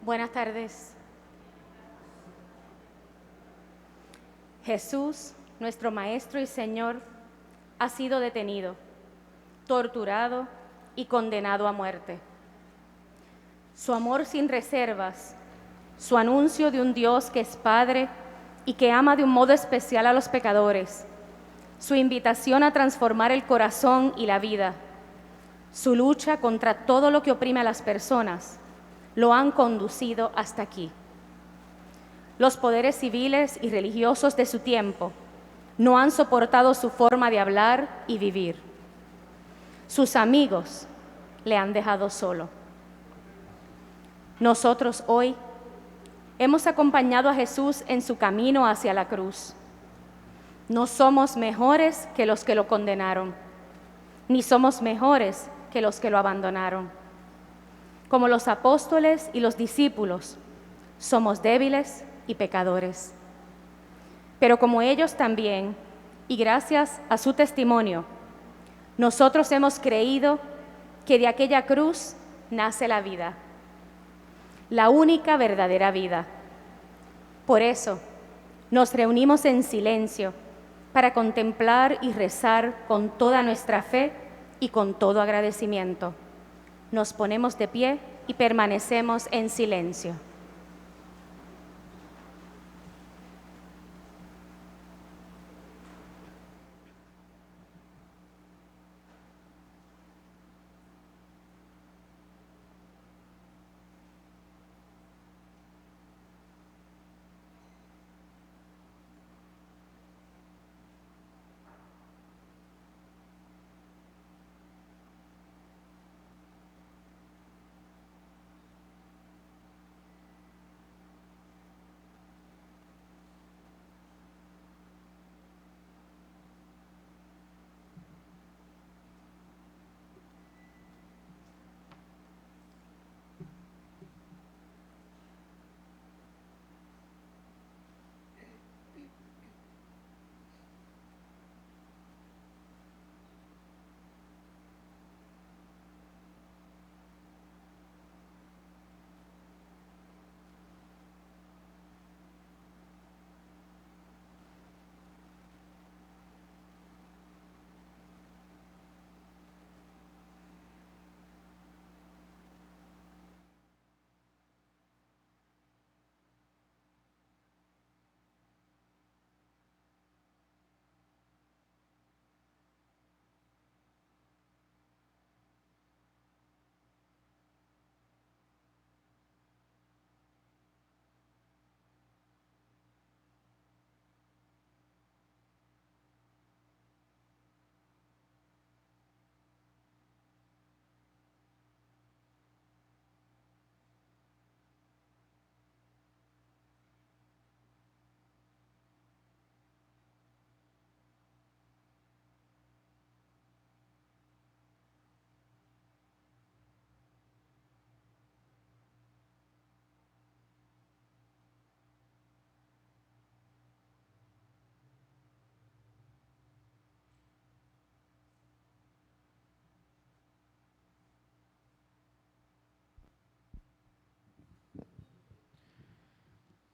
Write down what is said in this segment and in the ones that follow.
Buenas tardes. Jesús, nuestro Maestro y Señor, ha sido detenido, torturado y condenado a muerte. Su amor sin reservas, su anuncio de un Dios que es Padre y que ama de un modo especial a los pecadores, su invitación a transformar el corazón y la vida, su lucha contra todo lo que oprime a las personas, lo han conducido hasta aquí. Los poderes civiles y religiosos de su tiempo no han soportado su forma de hablar y vivir. Sus amigos le han dejado solo. Nosotros hoy hemos acompañado a Jesús en su camino hacia la cruz. No somos mejores que los que lo condenaron, ni somos mejores que los que lo abandonaron. Como los apóstoles y los discípulos, somos débiles y pecadores. Pero como ellos también, y gracias a su testimonio, nosotros hemos creído que de aquella cruz nace la vida, la única verdadera vida. Por eso, nos reunimos en silencio para contemplar y rezar con toda nuestra fe y con todo agradecimiento. Nos ponemos de pie y permanecemos en silencio.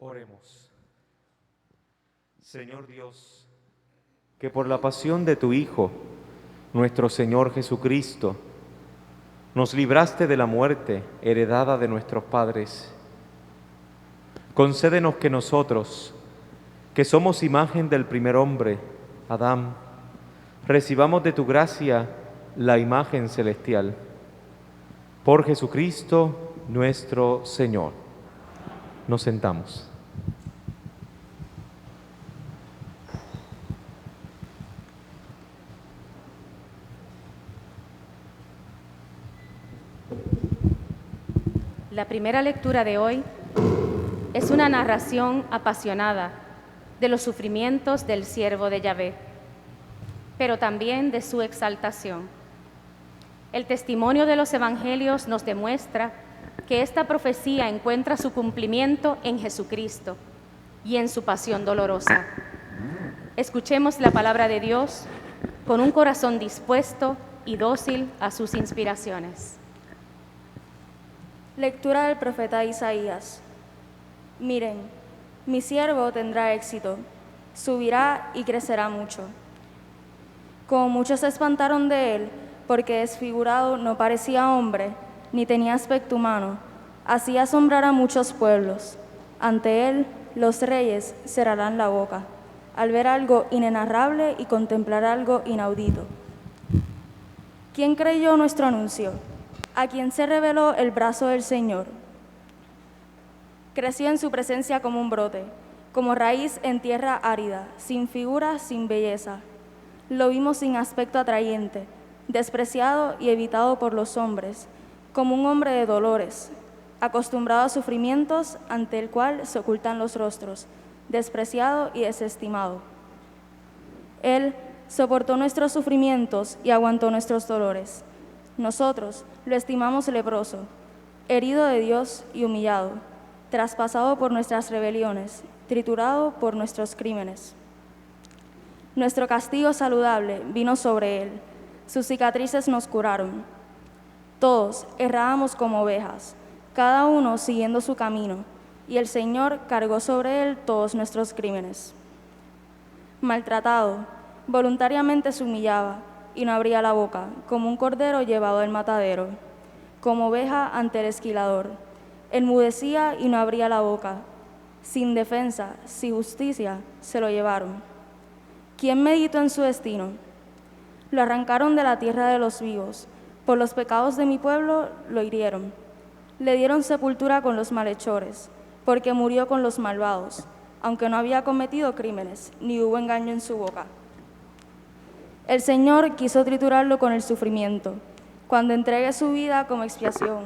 Oremos. Señor Dios, que por la pasión de tu Hijo, nuestro Señor Jesucristo, nos libraste de la muerte heredada de nuestros padres. Concédenos que nosotros, que somos imagen del primer hombre, Adán, recibamos de tu gracia la imagen celestial. Por Jesucristo nuestro Señor. Nos sentamos. La primera lectura de hoy es una narración apasionada de los sufrimientos del siervo de Yahvé, pero también de su exaltación. El testimonio de los evangelios nos demuestra que esta profecía encuentra su cumplimiento en Jesucristo y en su pasión dolorosa. Escuchemos la palabra de Dios con un corazón dispuesto y dócil a sus inspiraciones. Lectura del profeta Isaías. Miren, mi siervo tendrá éxito, subirá y crecerá mucho. Como muchos se espantaron de él, porque desfigurado no parecía hombre, ni tenía aspecto humano, así asombrará a muchos pueblos. Ante él los reyes cerrarán la boca, al ver algo inenarrable y contemplar algo inaudito. ¿Quién creyó nuestro anuncio? ¿A quién se reveló el brazo del Señor? Creció en su presencia como un brote, como raíz en tierra árida, sin figura, sin belleza. Lo vimos sin aspecto atrayente, despreciado y evitado por los hombres, como un hombre de dolores, acostumbrado a sufrimientos ante el cual se ocultan los rostros, despreciado y desestimado. Él soportó nuestros sufrimientos y aguantó nuestros dolores. Nosotros lo estimamos leproso, herido de Dios y humillado, traspasado por nuestras rebeliones, triturado por nuestros crímenes. Nuestro castigo saludable vino sobre él, sus cicatrices nos curaron. Todos errábamos como ovejas, cada uno siguiendo su camino, y el Señor cargó sobre él todos nuestros crímenes. Maltratado, voluntariamente se humillaba y no abría la boca, como un cordero llevado al matadero, como oveja ante el esquilador. Enmudecía y no abría la boca. Sin defensa, sin justicia, se lo llevaron. ¿Quién meditó en su destino? Lo arrancaron de la tierra de los vivos. Por los pecados de mi pueblo lo hirieron. Le dieron sepultura con los malhechores, porque murió con los malvados, aunque no había cometido crímenes, ni hubo engaño en su boca. El Señor quiso triturarlo con el sufrimiento. Cuando entregue su vida como expiación,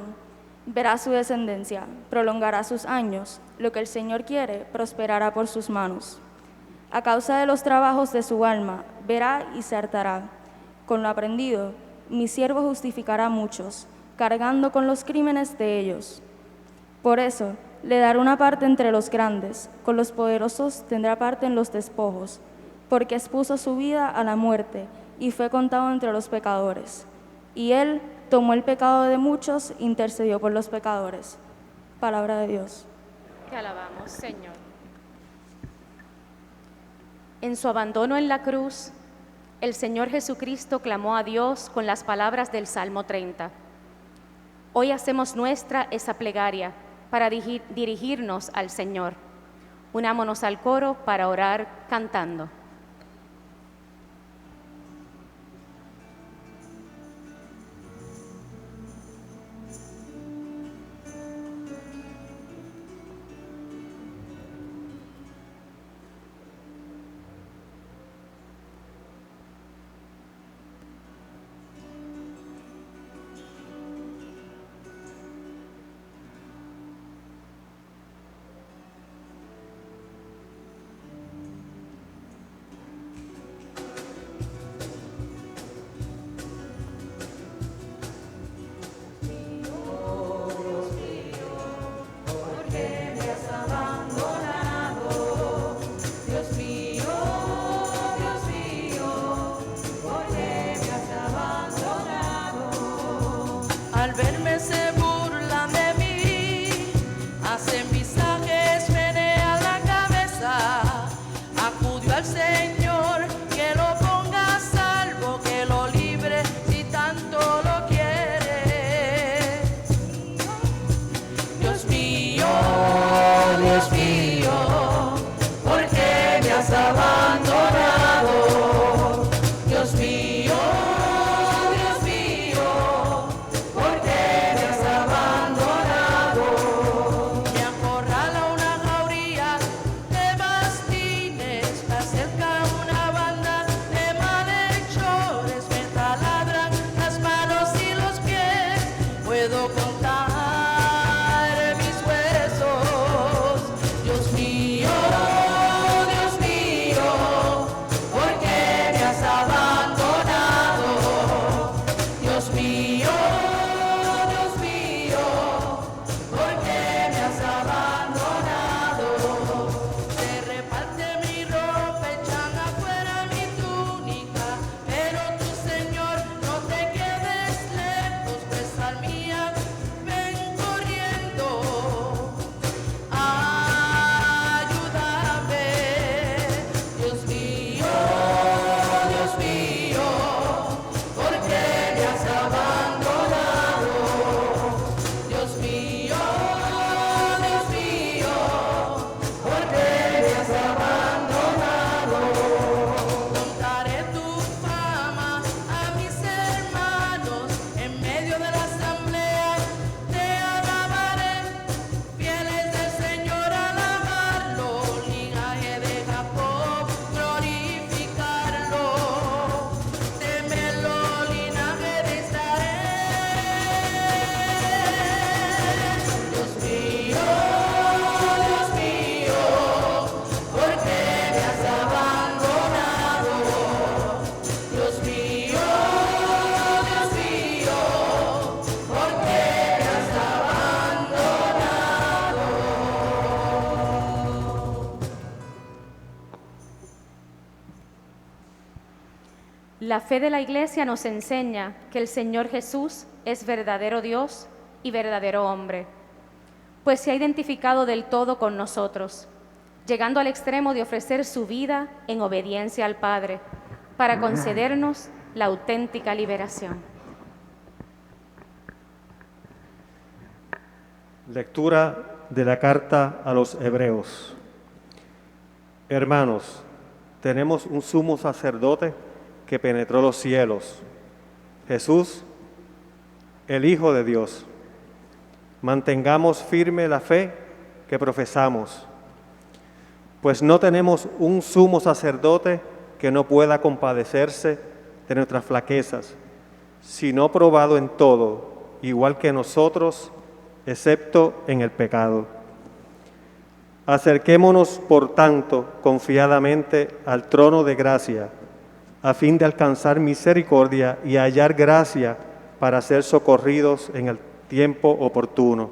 verá su descendencia, prolongará sus años. Lo que el Señor quiere prosperará por sus manos. A causa de los trabajos de su alma, verá y se hartará. Con lo aprendido, mi siervo justificará a muchos, cargando con los crímenes de ellos. Por eso, le dará una parte entre los grandes, con los poderosos tendrá parte en los despojos, porque expuso su vida a la muerte y fue contado entre los pecadores. Y él tomó el pecado de muchos, intercedió por los pecadores. Palabra de Dios. Te alabamos, Señor. En su abandono en la cruz, el Señor Jesucristo clamó a Dios con las palabras del Salmo 30. Hoy hacemos nuestra esa plegaria para dirigirnos al Señor. Unámonos al coro para orar cantando. La fe de la Iglesia nos enseña que el Señor Jesús es verdadero Dios y verdadero hombre, pues se ha identificado del todo con nosotros, llegando al extremo de ofrecer su vida en obediencia al Padre, para concedernos la auténtica liberación. Lectura de la carta a los Hebreos. Hermanos, tenemos un sumo sacerdote que penetró los cielos, Jesús, el Hijo de Dios. Mantengamos firme la fe que profesamos, pues no tenemos un sumo sacerdote que no pueda compadecerse de nuestras flaquezas, sino probado en todo, igual que nosotros, excepto en el pecado. Acerquémonos, por tanto, confiadamente al trono de gracia, a fin de alcanzar misericordia y hallar gracia para ser socorridos en el tiempo oportuno.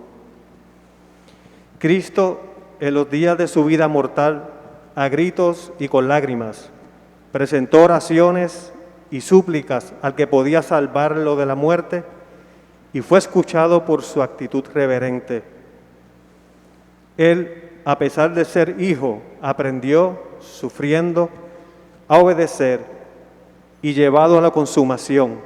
Cristo, en los días de su vida mortal, a gritos y con lágrimas, presentó oraciones y súplicas al que podía salvarlo de la muerte y fue escuchado por su actitud reverente. Él, a pesar de ser hijo, aprendió, sufriendo, a obedecer y llevado a la consumación,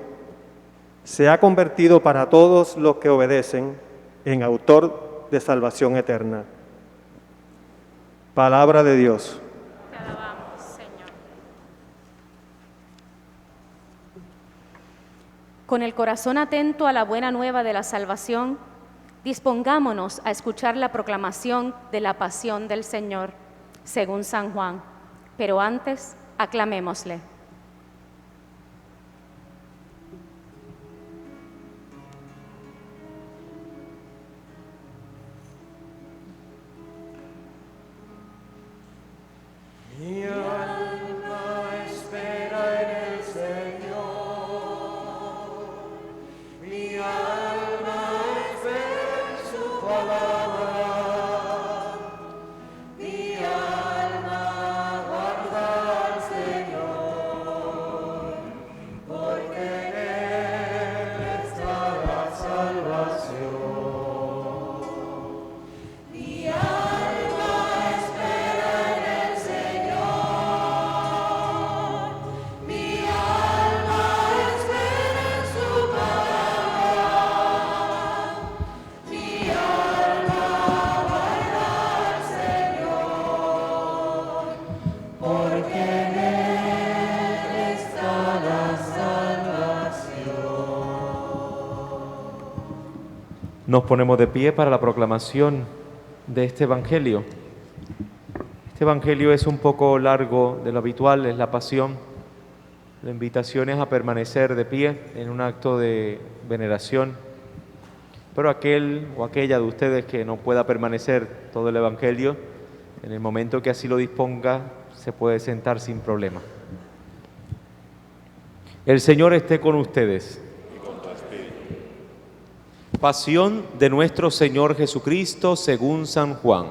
se ha convertido para todos los que obedecen en autor de salvación eterna. Palabra de Dios. Te alabamos, Señor. Con el corazón atento a la buena nueva de la salvación, dispongámonos a escuchar la proclamación de la pasión del Señor, según San Juan. Pero antes, aclamémosle. Mi alma espera en el Señor, mi alma espera en su palabra, mi alma guarda al Señor, porque en Él está la salvación. Mi alma espera en el Señor. Nos ponemos de pie para la proclamación de este Evangelio. Este Evangelio es un poco largo de lo habitual, es la pasión. La invitación es a permanecer de pie en un acto de veneración. Pero aquel o aquella de ustedes que no pueda permanecer todo el Evangelio, en el momento que así lo disponga, se puede sentar sin problema. El Señor esté con ustedes. Pasión de nuestro Señor Jesucristo según San Juan.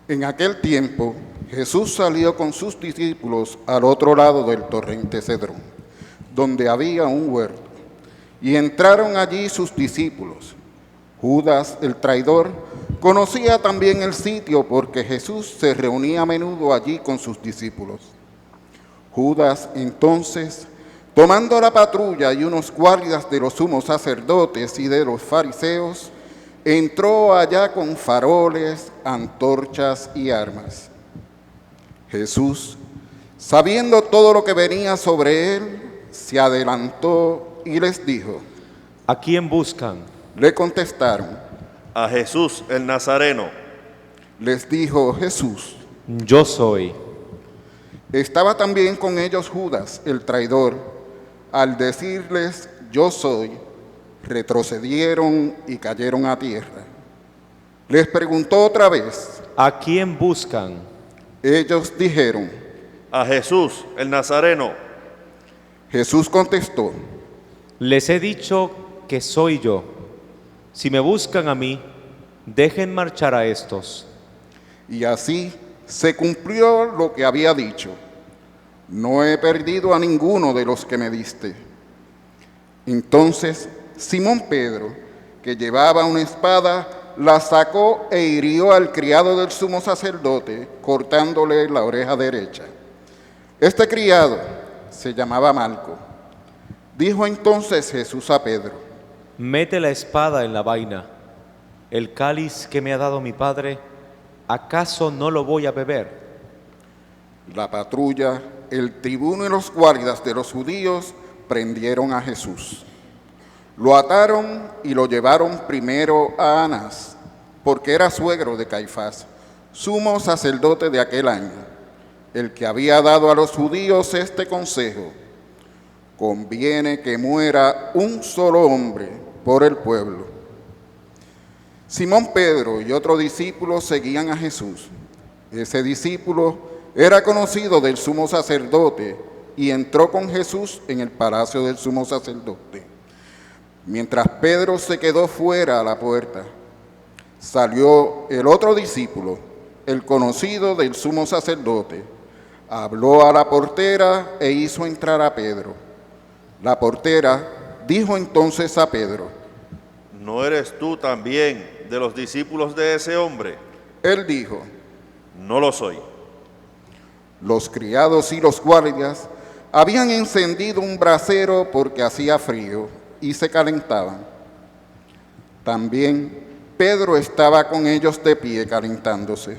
En aquel tiempo, Jesús salió con sus discípulos al otro lado del torrente Cedrón, donde había un huerto, y entraron allí sus discípulos. Judas, el traidor, conocía también el sitio porque Jesús se reunía a menudo allí con sus discípulos. Judas, entonces, tomando la patrulla y unos guardias de los sumos sacerdotes y de los fariseos, entró allá con faroles, antorchas y armas. Jesús, sabiendo todo lo que venía sobre él, se adelantó y les dijo: ¿A quién buscan? Le contestaron. A Jesús el Nazareno. Les dijo Jesús: Yo soy. Estaba también con ellos Judas, el traidor. Al decirles: yo soy, retrocedieron y cayeron a tierra. Les preguntó otra vez. ¿A quién buscan? Ellos dijeron: A Jesús el Nazareno. Jesús contestó: Les he dicho que soy yo. Si me buscan a mí, dejen marchar a estos. y así se cumplió lo que había dicho. No he perdido a ninguno de los que me diste. Entonces Simón Pedro, que llevaba una espada, la sacó e hirió al criado del sumo sacerdote, cortándole la oreja derecha. Este criado se llamaba Malco. Dijo entonces Jesús a Pedro: Mete la espada en la vaina. El cáliz que me ha dado mi Padre, ¿acaso no lo voy a beber? La patrulla, el tribuno y los guardias de los judíos prendieron a Jesús. Lo ataron y lo llevaron primero a Anás, porque era suegro de Caifás, sumo sacerdote de aquel año, el que había dado a los judíos este consejo: conviene que muera un solo hombre por el pueblo. Simón Pedro y otro discípulo seguían a Jesús. Ese discípulo era conocido del sumo sacerdote y entró con Jesús en el palacio del sumo sacerdote. Mientras Pedro se quedó fuera a la puerta, salió el otro discípulo, el conocido del sumo sacerdote, habló a la portera e hizo entrar a Pedro. La portera dijo entonces a Pedro: ¿No eres tú también de los discípulos de ese hombre? Él dijo: No lo soy. Los criados y los guardias habían encendido un brasero porque hacía frío y se calentaban. También Pedro estaba con ellos de pie calentándose.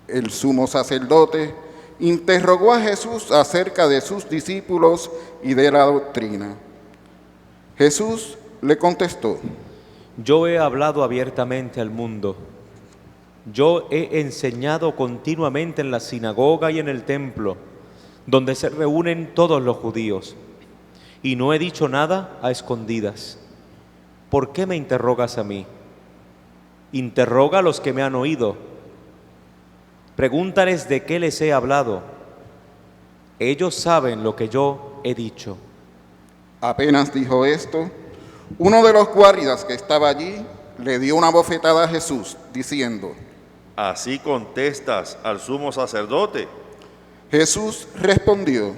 El sumo sacerdote interrogó a Jesús acerca de sus discípulos y de la doctrina. Jesús le contestó: Yo he hablado abiertamente al mundo. Yo he enseñado continuamente en la sinagoga y en el templo, donde se reúnen todos los judíos, y no he dicho nada a escondidas. ¿Por qué me interrogas a mí? Interroga a los que me han oído. Pregúntales de qué les he hablado. Ellos saben lo que yo he dicho. Apenas dijo esto, uno de los guardias que estaba allí le dio una bofetada a Jesús, diciendo: ¿Así contestas al sumo sacerdote? Jesús respondió: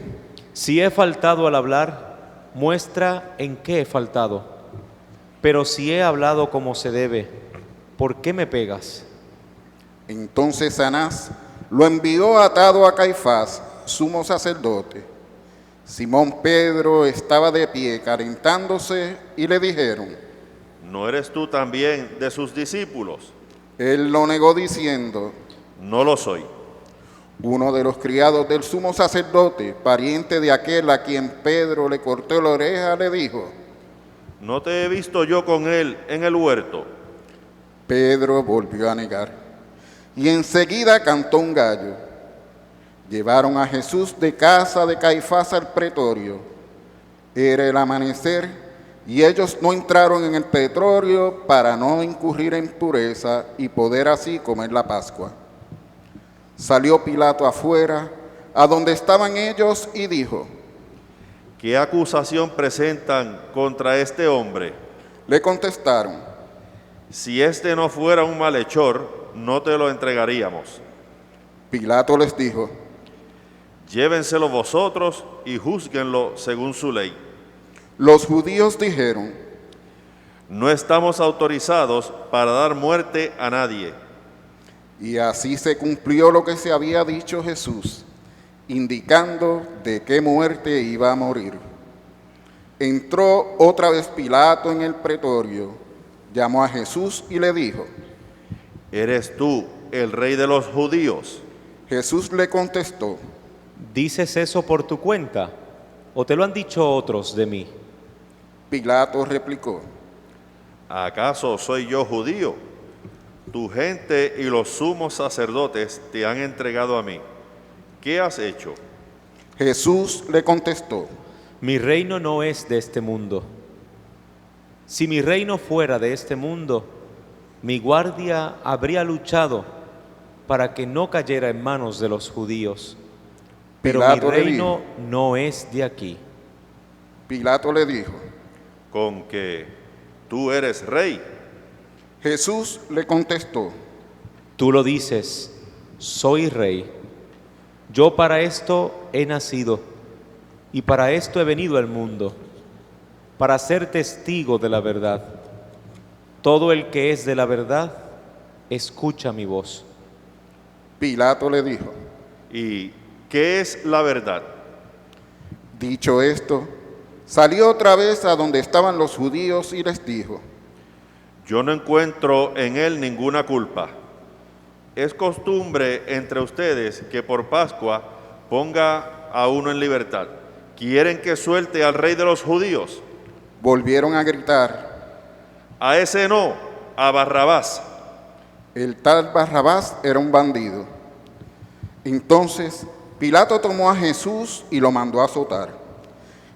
Si he faltado al hablar, muestra en qué he faltado. Pero si he hablado como se debe, ¿por qué me pegas? Entonces Anás lo envió atado a Caifás, sumo sacerdote. Simón Pedro estaba de pie calentándose y le dijeron: ¿No eres tú también de sus discípulos? Él lo negó diciendo: No lo soy. Uno de los criados del sumo sacerdote, pariente de aquel a quien Pedro le cortó la oreja, le dijo: ¿No te he visto yo con él en el huerto? Pedro volvió a negar, y enseguida cantó un gallo. Llevaron a Jesús de casa de Caifás al pretorio. Era el amanecer, y ellos no entraron en el pretorio para no incurrir en impureza y poder así comer la Pascua. Salió Pilato afuera, a donde estaban ellos, y dijo: ¿Qué acusación presentan contra este hombre? Le contestaron: Si este no fuera un malhechor, no te lo entregaríamos. Pilato les dijo: Llévenselo vosotros y júzguenlo según su ley. Los judíos dijeron: No estamos autorizados para dar muerte a nadie. y así se cumplió lo que se había dicho Jesús, indicando de qué muerte iba a morir. Entró otra vez Pilato en el pretorio, llamó a Jesús y le dijo: ¿Eres tú el rey de los judíos? Jesús le contestó: ¿Dices eso por tu cuenta o te lo han dicho otros de mí? Pilato replicó: ¿Acaso soy yo judío? Tu gente y los sumos sacerdotes te han entregado a mí. ¿Qué has hecho? Jesús le contestó: Mi reino no es de este mundo. Si mi reino fuera de este mundo, mi guardia habría luchado para que no cayera en manos de los judíos. Pero Pilato mi le reino no es de aquí. Pilato le dijo: ¿Con que tú eres rey? Jesús le contestó: Tú lo dices, soy rey. Yo para esto he nacido y para esto he venido al mundo, para ser testigo de la verdad. Todo el que es de la verdad, escucha mi voz. Pilato le dijo: ¿Y qué es la verdad? Dicho esto, salió otra vez a donde estaban los judíos y les dijo: Yo no encuentro en él ninguna culpa. Es costumbre entre ustedes que por Pascua ponga a uno en libertad. ¿Quieren que suelte al rey de los judíos? Volvieron a gritar. A ese no, a Barrabás. El tal Barrabás era un bandido. Entonces Pilato tomó a Jesús y lo mandó a azotar.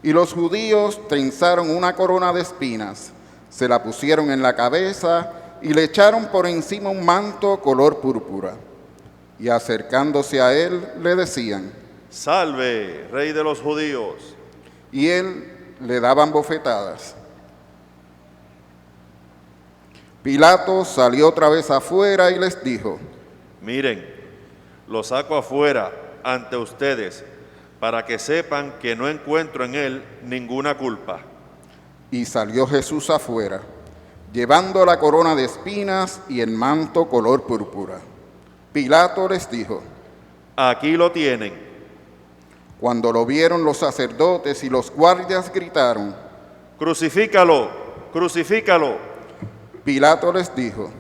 Y los judíos trenzaron una corona de espinas, se la pusieron en la cabeza y le echaron por encima un manto color púrpura. Y acercándose a él le decían: Salve, rey de los judíos. Y él le daban bofetadas. Pilato salió otra vez afuera y les dijo: Miren, lo saco afuera ante ustedes para que sepan que no encuentro en él ninguna culpa. Y salió Jesús afuera, llevando la corona de espinas y el manto color púrpura. Pilato les dijo: Aquí lo tienen. Cuando lo vieron los sacerdotes y los guardias gritaron: Crucifícalo, crucifícalo. Pilato les dijo: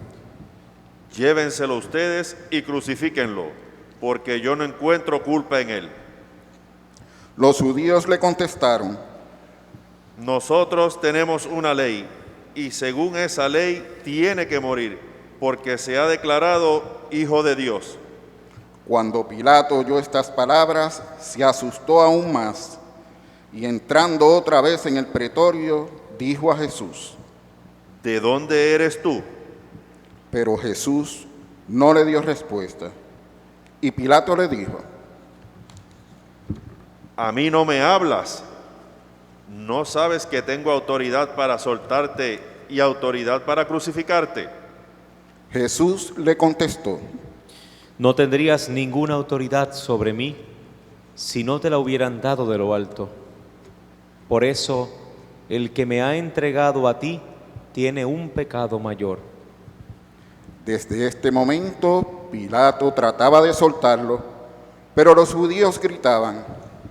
Llévenselo ustedes y crucifíquenlo, porque yo no encuentro culpa en él. Los judíos le contestaron: Nosotros tenemos una ley, y según esa ley tiene que morir, porque se ha declarado Hijo de Dios. Cuando Pilato oyó estas palabras, se asustó aún más, y entrando otra vez en el pretorio, dijo a Jesús: ¿De dónde eres tú? Pero Jesús no le dio respuesta. Y Pilato le dijo: A mí no me hablas. ¿No sabes que tengo autoridad para soltarte y autoridad para crucificarte? Jesús le contestó: No tendrías ninguna autoridad sobre mí si no te la hubieran dado de lo alto. Por eso, el que me ha entregado a ti tiene un pecado mayor. Desde este momento, Pilato trataba de soltarlo, pero los judíos gritaban: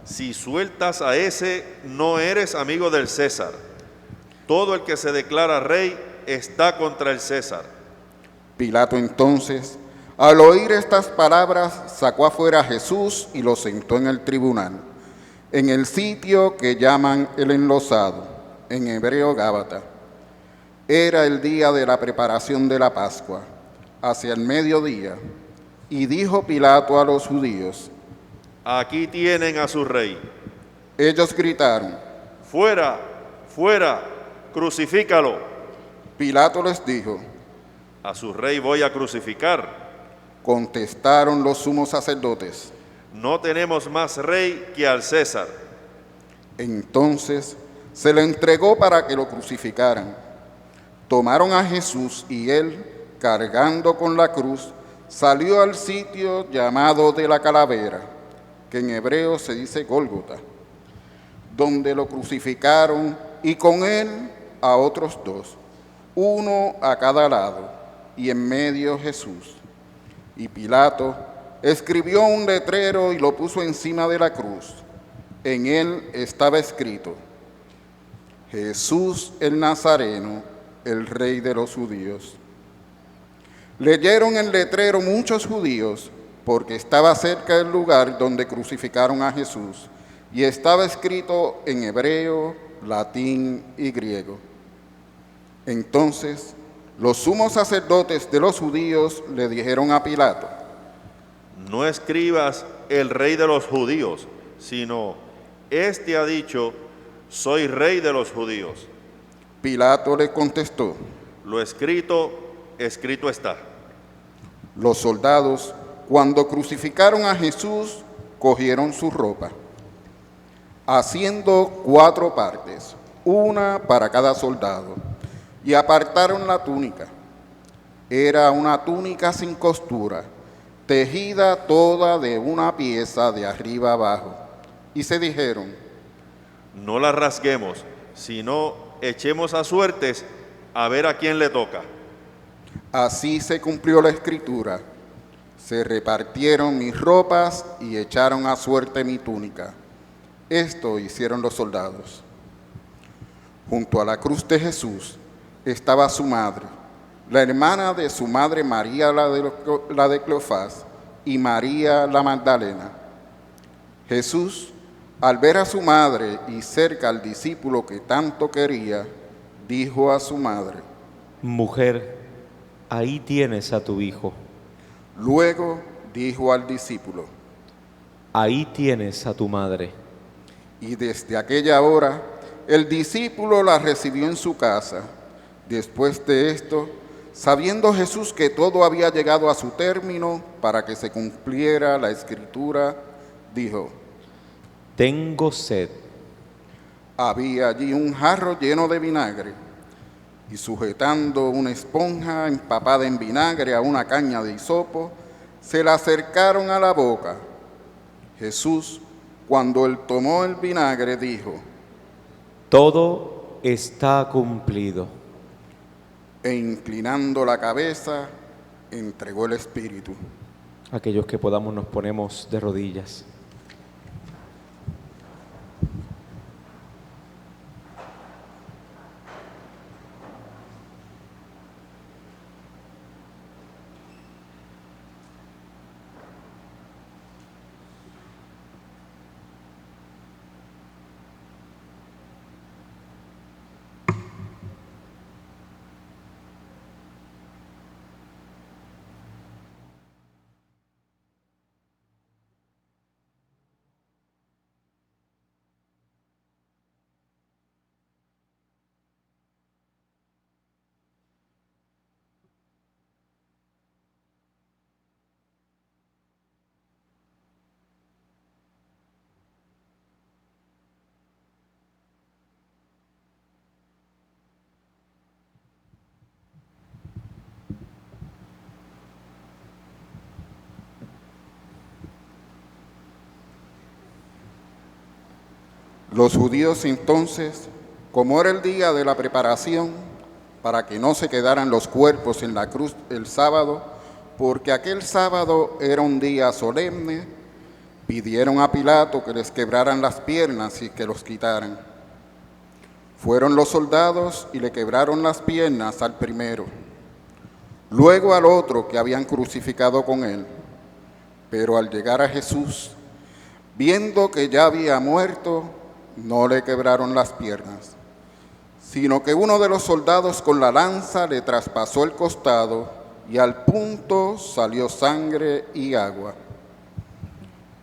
Si sueltas a ese, no eres amigo del César. Todo el que se declara rey está contra el César. Pilato entonces, al oír estas palabras, sacó afuera a Jesús y lo sentó en el tribunal, en el sitio que llaman el Enlosado, en hebreo Gábata. Era el día de la preparación de la Pascua, hacia el mediodía, y dijo Pilato a los judíos: Aquí tienen a su rey. Ellos gritaron: Fuera, fuera, crucifícalo. Pilato les dijo: A su rey voy a crucificar. Contestaron los sumos sacerdotes: No tenemos más rey que al César. Entonces se le entregó para que lo crucificaran. Tomaron a Jesús y él, cargando con la cruz, salió al sitio llamado de la Calavera, que en hebreo se dice Gólgota, donde lo crucificaron, y con él a otros dos, uno a cada lado, y en medio Jesús. Y Pilato escribió un letrero y lo puso encima de la cruz. En él estaba escrito: Jesús el Nazareno, el Rey de los judíos. Leyeron el letrero muchos judíos, porque estaba cerca del lugar donde crucificaron a Jesús, y estaba escrito en hebreo, latín y griego. Entonces los sumos sacerdotes de los judíos le dijeron a Pilato: No escribas el rey de los judíos, sino este ha dicho: soy rey de los judíos. Pilato le contestó: Lo escrito, escrito está. Los soldados, cuando crucificaron a Jesús, cogieron su ropa, haciendo 4 partes, una para cada soldado, y apartaron la túnica. Era una túnica sin costura, tejida toda de una pieza de arriba abajo. Y se dijeron: no la rasguemos, sino echemos a suertes a ver a quién le toca. Así se cumplió la escritura: se repartieron mis ropas y echaron a suerte mi túnica. Esto hicieron los soldados. Junto a la cruz de Jesús estaba su madre, la hermana de su madre María la de Cleofás y María la Magdalena. Jesús, al ver a su madre y cerca al discípulo que tanto quería, dijo a su madre: mujer, ahí tienes a tu hijo. Luego dijo al discípulo: ahí tienes a tu madre. Y desde aquella hora el discípulo la recibió en su casa. Después de esto, sabiendo Jesús que todo había llegado a su término para que se cumpliera la escritura, dijo: tengo sed. Había allí un jarro lleno de vinagre, y sujetando una esponja empapada en vinagre a una caña de hisopo, se la acercaron a la boca. Jesús, cuando él tomó el vinagre, dijo: todo está cumplido. E inclinando la cabeza, entregó el espíritu. Aquellos que podamos nos ponemos de rodillas. Los judíos entonces, como era el día de la preparación, para que no se quedaran los cuerpos en la cruz el sábado, porque aquel sábado era un día solemne, pidieron a Pilato que les quebraran las piernas y que los quitaran. Fueron los soldados y le quebraron las piernas al primero, luego al otro que habían crucificado con él. Pero al llegar a Jesús, viendo que ya había muerto, no le quebraron las piernas, sino que uno de los soldados con la lanza le traspasó el costado y al punto salió sangre y agua.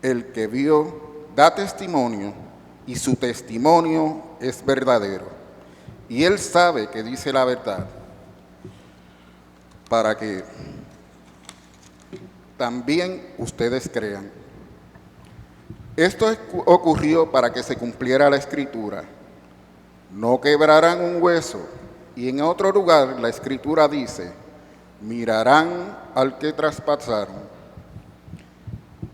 El que vio da testimonio y su testimonio es verdadero. Y él sabe que dice la verdad, para que también ustedes crean. Esto ocurrió para que se cumpliera la escritura: no quebrarán un hueso. Y en otro lugar la escritura dice: mirarán al que traspasaron.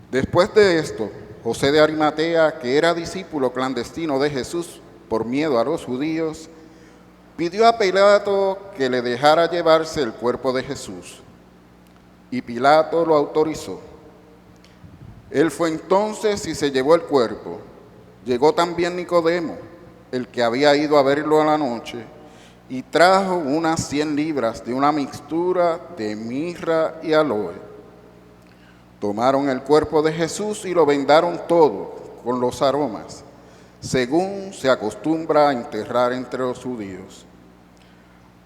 Después de esto, José de Arimatea, que era discípulo clandestino de Jesús por miedo a los judíos, pidió a Pilato que le dejara llevarse el cuerpo de Jesús. Y Pilato lo autorizó. Él fue entonces y se llevó el cuerpo. Llegó también Nicodemo, el que había ido a verlo a la noche, y trajo unas 100 libras de una mixtura de mirra y aloe. Tomaron el cuerpo de Jesús y lo vendaron todo con los aromas, según se acostumbra a enterrar entre los judíos.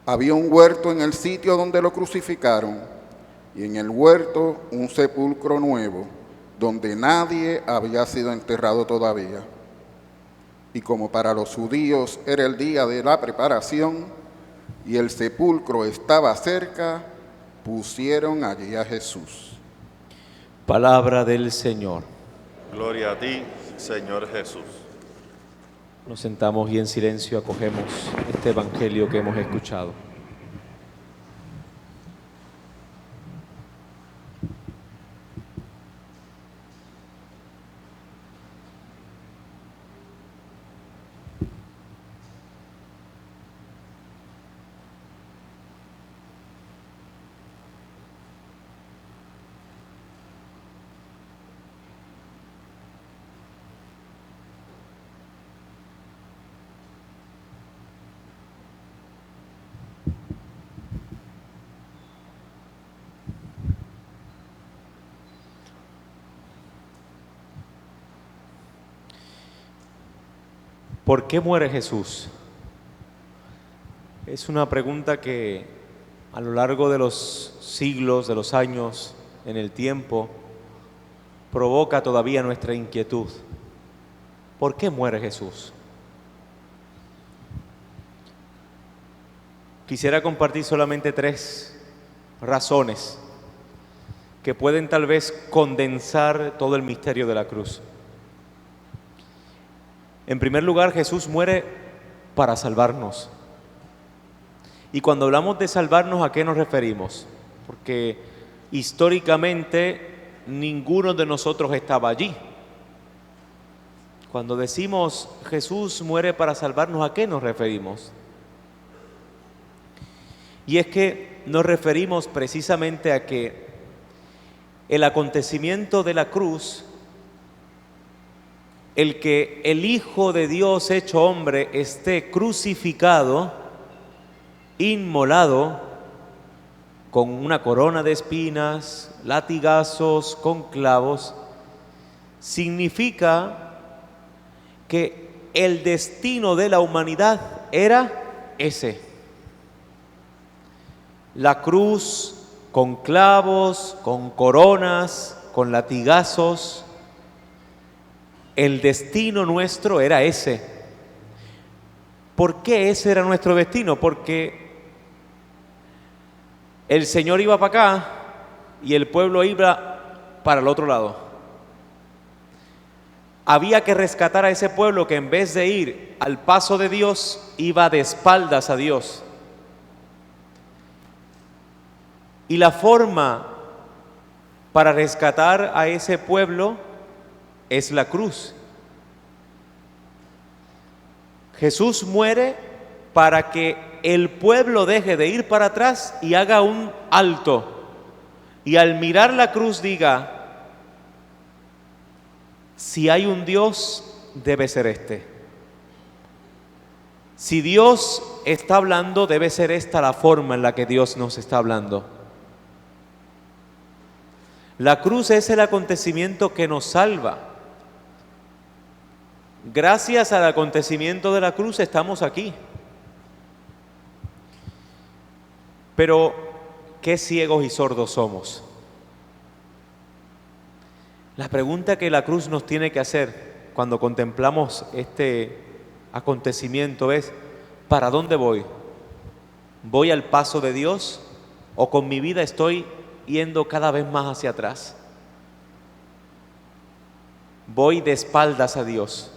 Había un huerto en el sitio donde lo crucificaron, y en el huerto un sepulcro nuevo, donde nadie había sido enterrado todavía. Y como para los judíos era el día de la preparación y el sepulcro estaba cerca, pusieron allí a Jesús. Palabra del Señor. Gloria a ti, Señor Jesús. Nos sentamos y en silencio acogemos este evangelio que hemos escuchado. ¿Por qué muere Jesús? Es una pregunta que a lo largo de los siglos, de los años, en el tiempo, provoca todavía nuestra inquietud. ¿Por qué muere Jesús? Quisiera compartir solamente 3 razones que pueden tal vez condensar todo el misterio de la cruz. En primer lugar, Jesús muere para salvarnos. Y cuando hablamos de salvarnos, ¿a qué nos referimos? Porque históricamente ninguno de nosotros estaba allí. Cuando decimos Jesús muere para salvarnos, ¿a qué nos referimos? Y es que nos referimos precisamente a que el acontecimiento de la cruz, el que el Hijo de Dios hecho hombre esté crucificado, inmolado, con una corona de espinas, latigazos, con clavos, significa que el destino de la humanidad era ese. La cruz con clavos, con coronas, con latigazos. El destino nuestro era ese. ¿Por qué ese era nuestro destino? Porque el Señor iba para acá y el pueblo iba para el otro lado. Había que rescatar a ese pueblo que en vez de ir al paso de Dios, iba de espaldas a Dios. Y la forma para rescatar a ese pueblo es la cruz. Jesús muere para que el pueblo deje de ir para atrás y haga un alto. Y al mirar la cruz diga, si hay un Dios, debe ser este. Si Dios está hablando, debe ser esta la forma en la que Dios nos está hablando. La cruz es el acontecimiento que nos salva. Gracias al acontecimiento de la cruz estamos aquí. Pero, ¿qué ciegos y sordos somos? La pregunta que la cruz nos tiene que hacer cuando contemplamos este acontecimiento es, ¿para dónde voy? ¿Voy al paso de Dios o con mi vida estoy yendo cada vez más hacia atrás? Voy de espaldas a Dios.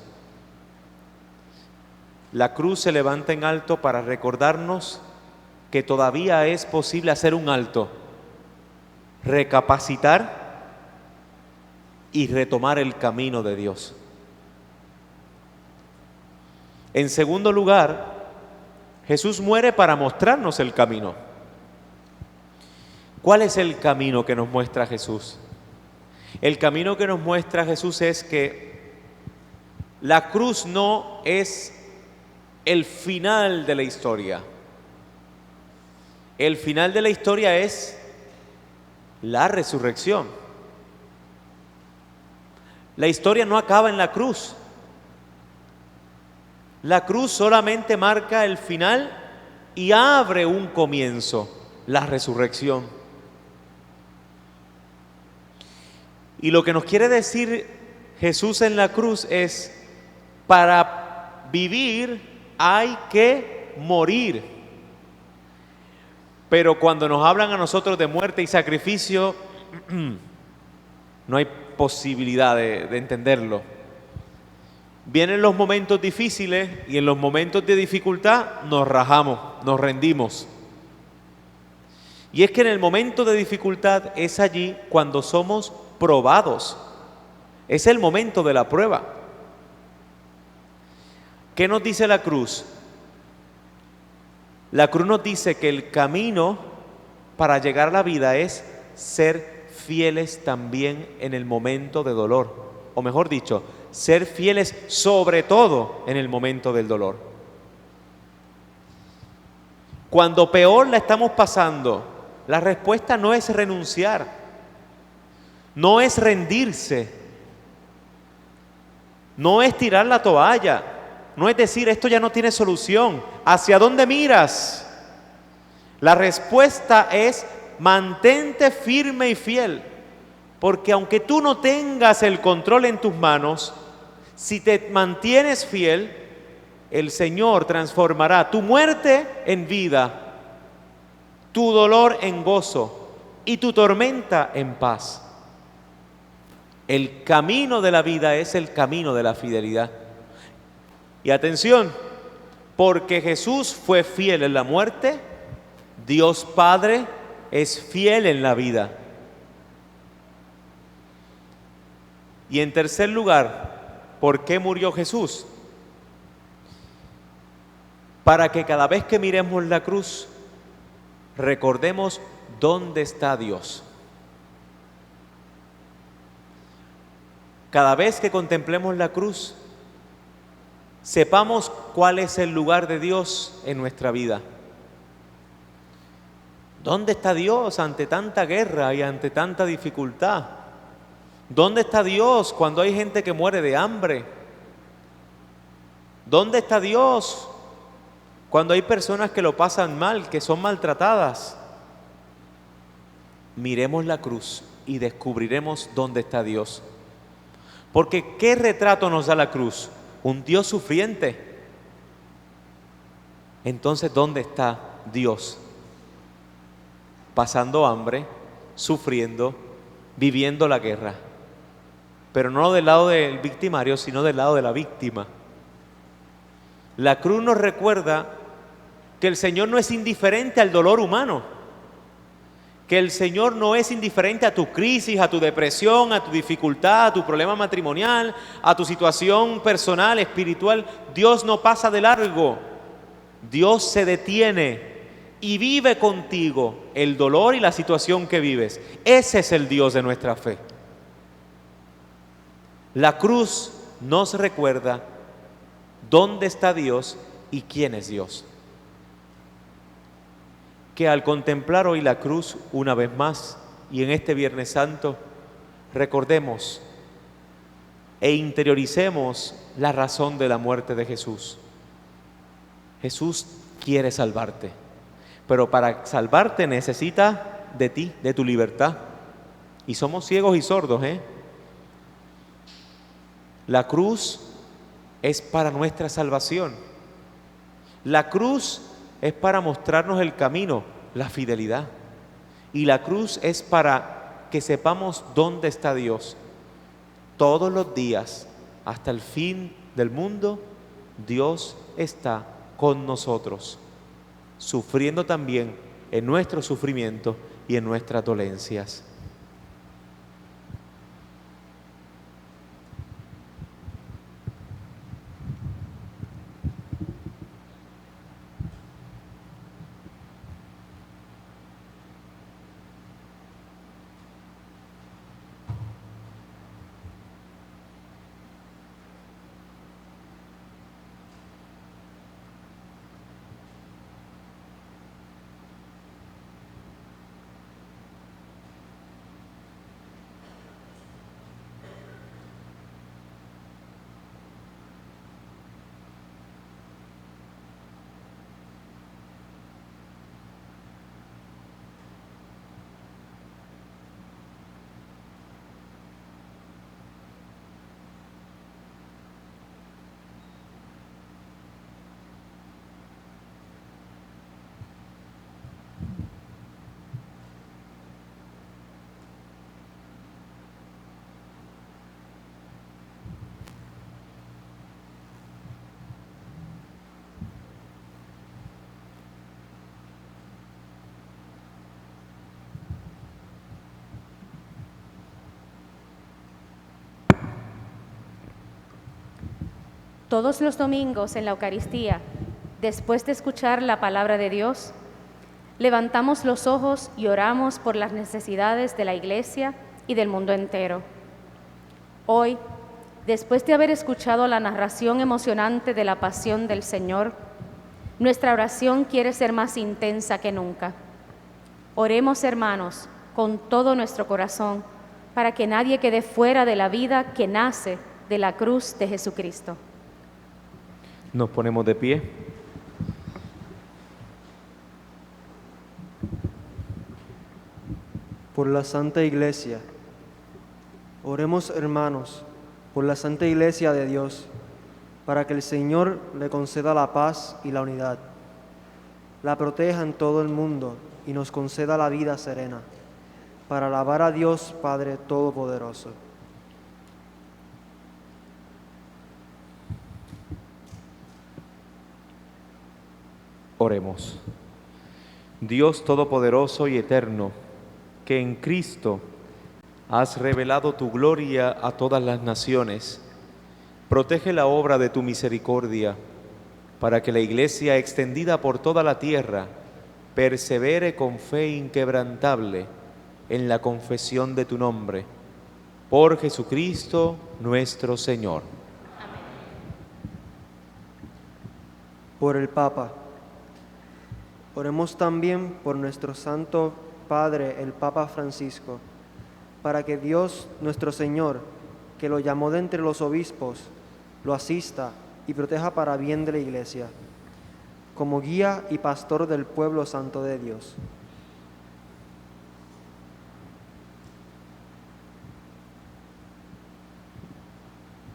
La cruz se levanta en alto para recordarnos que todavía es posible hacer un alto, recapacitar y retomar el camino de Dios. En segundo lugar, Jesús muere para mostrarnos el camino. ¿Cuál es el camino que nos muestra Jesús? El camino que nos muestra Jesús es que la cruz no es el final de la historia. El final de la historia es la resurrección. La historia no acaba en la cruz. La cruz solamente marca el final y abre un comienzo, la resurrección. Y lo que nos quiere decir Jesús en la cruz es, para vivir hay que morir. Pero cuando nos hablan a nosotros de muerte y sacrificio, no hay posibilidad de entenderlo. Vienen los momentos difíciles y en los momentos de dificultad nos rajamos, nos rendimos. Y es que en el momento de dificultad es allí cuando somos probados. Es el momento de la prueba. ¿Qué nos dice la cruz? La cruz nos dice que el camino para llegar a la vida es ser fieles también en el momento de dolor. O mejor dicho, ser fieles sobre todo en el momento del dolor. Cuando peor la estamos pasando, la respuesta no es renunciar, no es rendirse, no es tirar la toalla, no es decir, esto ya no tiene solución. ¿Hacia dónde miras? La respuesta es, mantente firme y fiel, porque aunque tú no tengas el control en tus manos, si te mantienes fiel, el Señor transformará tu muerte en vida, tu dolor en gozo y tu tormenta en paz. El camino de la vida es el camino de la fidelidad. Y atención, porque Jesús fue fiel en la muerte, Dios Padre es fiel en la vida. Y en tercer lugar, ¿por qué murió Jesús? Para que cada vez que miremos la cruz, recordemos dónde está Dios. Cada vez que contemplemos la cruz, sepamos cuál es el lugar de Dios en nuestra vida. ¿Dónde está Dios ante tanta guerra y ante tanta dificultad? ¿Dónde está Dios cuando hay gente que muere de hambre? ¿Dónde está Dios cuando hay personas que lo pasan mal, que son maltratadas? Miremos la cruz y descubriremos dónde está Dios. Porque ¿qué retrato nos da la cruz? Un Dios sufriente. Entonces, ¿dónde está Dios? Pasando hambre, sufriendo, viviendo la guerra. Pero no del lado del victimario, sino del lado de la víctima. La cruz nos recuerda que el Señor no es indiferente al dolor humano, que el Señor no es indiferente a tu crisis, a tu depresión, a tu dificultad, a tu problema matrimonial, a tu situación personal, espiritual. Dios no pasa de largo. Dios se detiene y vive contigo el dolor y la situación que vives. Ese es el Dios de nuestra fe. La cruz nos recuerda dónde está Dios y quién es Dios. Que al contemplar hoy la cruz una vez más y en este Viernes Santo, recordemos e interioricemos la razón de la muerte de Jesús. Jesús quiere salvarte, pero para salvarte necesita de ti, de tu libertad. Y somos ciegos y sordos, La cruz es para nuestra salvación. La cruz es para mostrarnos el camino, la fidelidad. Y la cruz es para que sepamos dónde está Dios. Todos los días, hasta el fin del mundo, Dios está con nosotros, sufriendo también en nuestro sufrimiento y en nuestras dolencias. Todos los domingos en la Eucaristía, después de escuchar la palabra de Dios, levantamos los ojos y oramos por las necesidades de la Iglesia y del mundo entero. Hoy, después de haber escuchado la narración emocionante de la pasión del Señor, nuestra oración quiere ser más intensa que nunca. Oremos, hermanos, con todo nuestro corazón, para que nadie quede fuera de la vida que nace de la cruz de Jesucristo. Nos ponemos de pie. Por la Santa Iglesia. Oremos, hermanos, por la Santa Iglesia de Dios, para que el Señor le conceda la paz y la unidad, la proteja en todo el mundo y nos conceda la vida serena, para alabar a Dios Padre Todopoderoso. Oremos. Dios Todopoderoso y Eterno, que en Cristo has revelado tu gloria a todas las naciones, protege la obra de tu misericordia, para que la Iglesia extendida por toda la tierra persevere con fe inquebrantable en la confesión de tu nombre. Por Jesucristo nuestro Señor. Por el Papa. Oremos también por nuestro Santo Padre, el Papa Francisco, para que Dios nuestro Señor, que lo llamó de entre los obispos, lo asista y proteja para bien de la Iglesia, como guía y pastor del pueblo santo de Dios.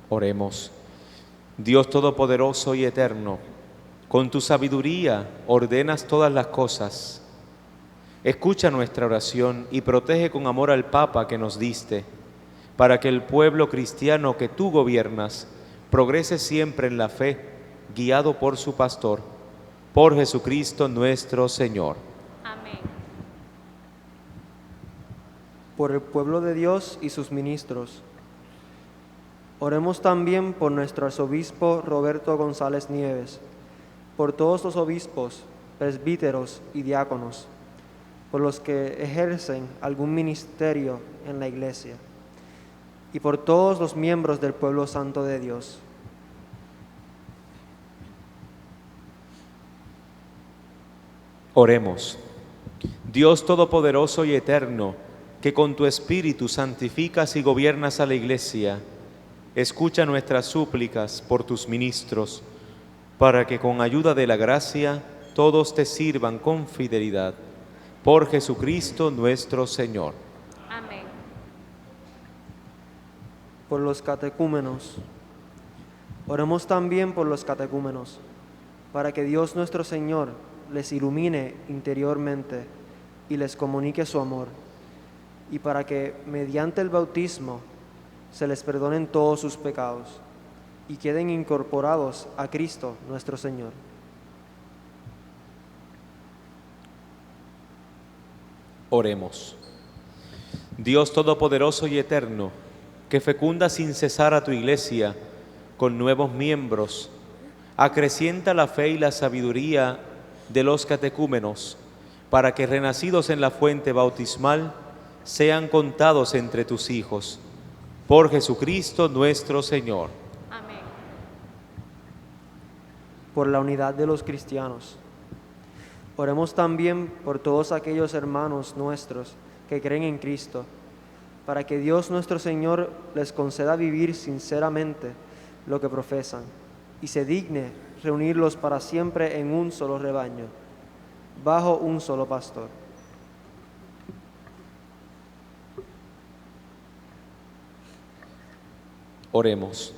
Oremos. Dios Todopoderoso y Eterno, con tu sabiduría ordenas todas las cosas. Escucha nuestra oración y protege con amor al Papa que nos diste, para que el pueblo cristiano que tú gobiernas progrese siempre en la fe, guiado por su pastor, por Jesucristo nuestro Señor. Amén. Por el pueblo de Dios y sus ministros. Oremos también por nuestro arzobispo Roberto González Nieves, por todos los obispos, presbíteros y diáconos, por los que ejercen algún ministerio en la Iglesia, y por todos los miembros del pueblo santo de Dios. Oremos. Dios Todopoderoso y Eterno, que con tu Espíritu santificas y gobiernas a la Iglesia, escucha nuestras súplicas por tus ministros, para que con ayuda de la gracia todos te sirvan con fidelidad. Por Jesucristo nuestro Señor. Amén. Por los catecúmenos. Oremos también por los catecúmenos, para que Dios nuestro Señor les ilumine interiormente y les comunique su amor, y para que mediante el bautismo se les perdonen todos sus pecados y queden incorporados a Cristo nuestro Señor. Oremos. Dios Todopoderoso y Eterno, que fecunda sin cesar a tu Iglesia con nuevos miembros, acrecienta la fe y la sabiduría de los catecúmenos, para que renacidos en la fuente bautismal sean contados entre tus hijos. Por Jesucristo nuestro Señor. Amén. Por la unidad de los cristianos. Oremos también por todos aquellos hermanos nuestros que creen en Cristo, para que Dios nuestro Señor les conceda vivir sinceramente lo que profesan y se digne reunirlos para siempre en un solo rebaño, bajo un solo pastor. Oremos.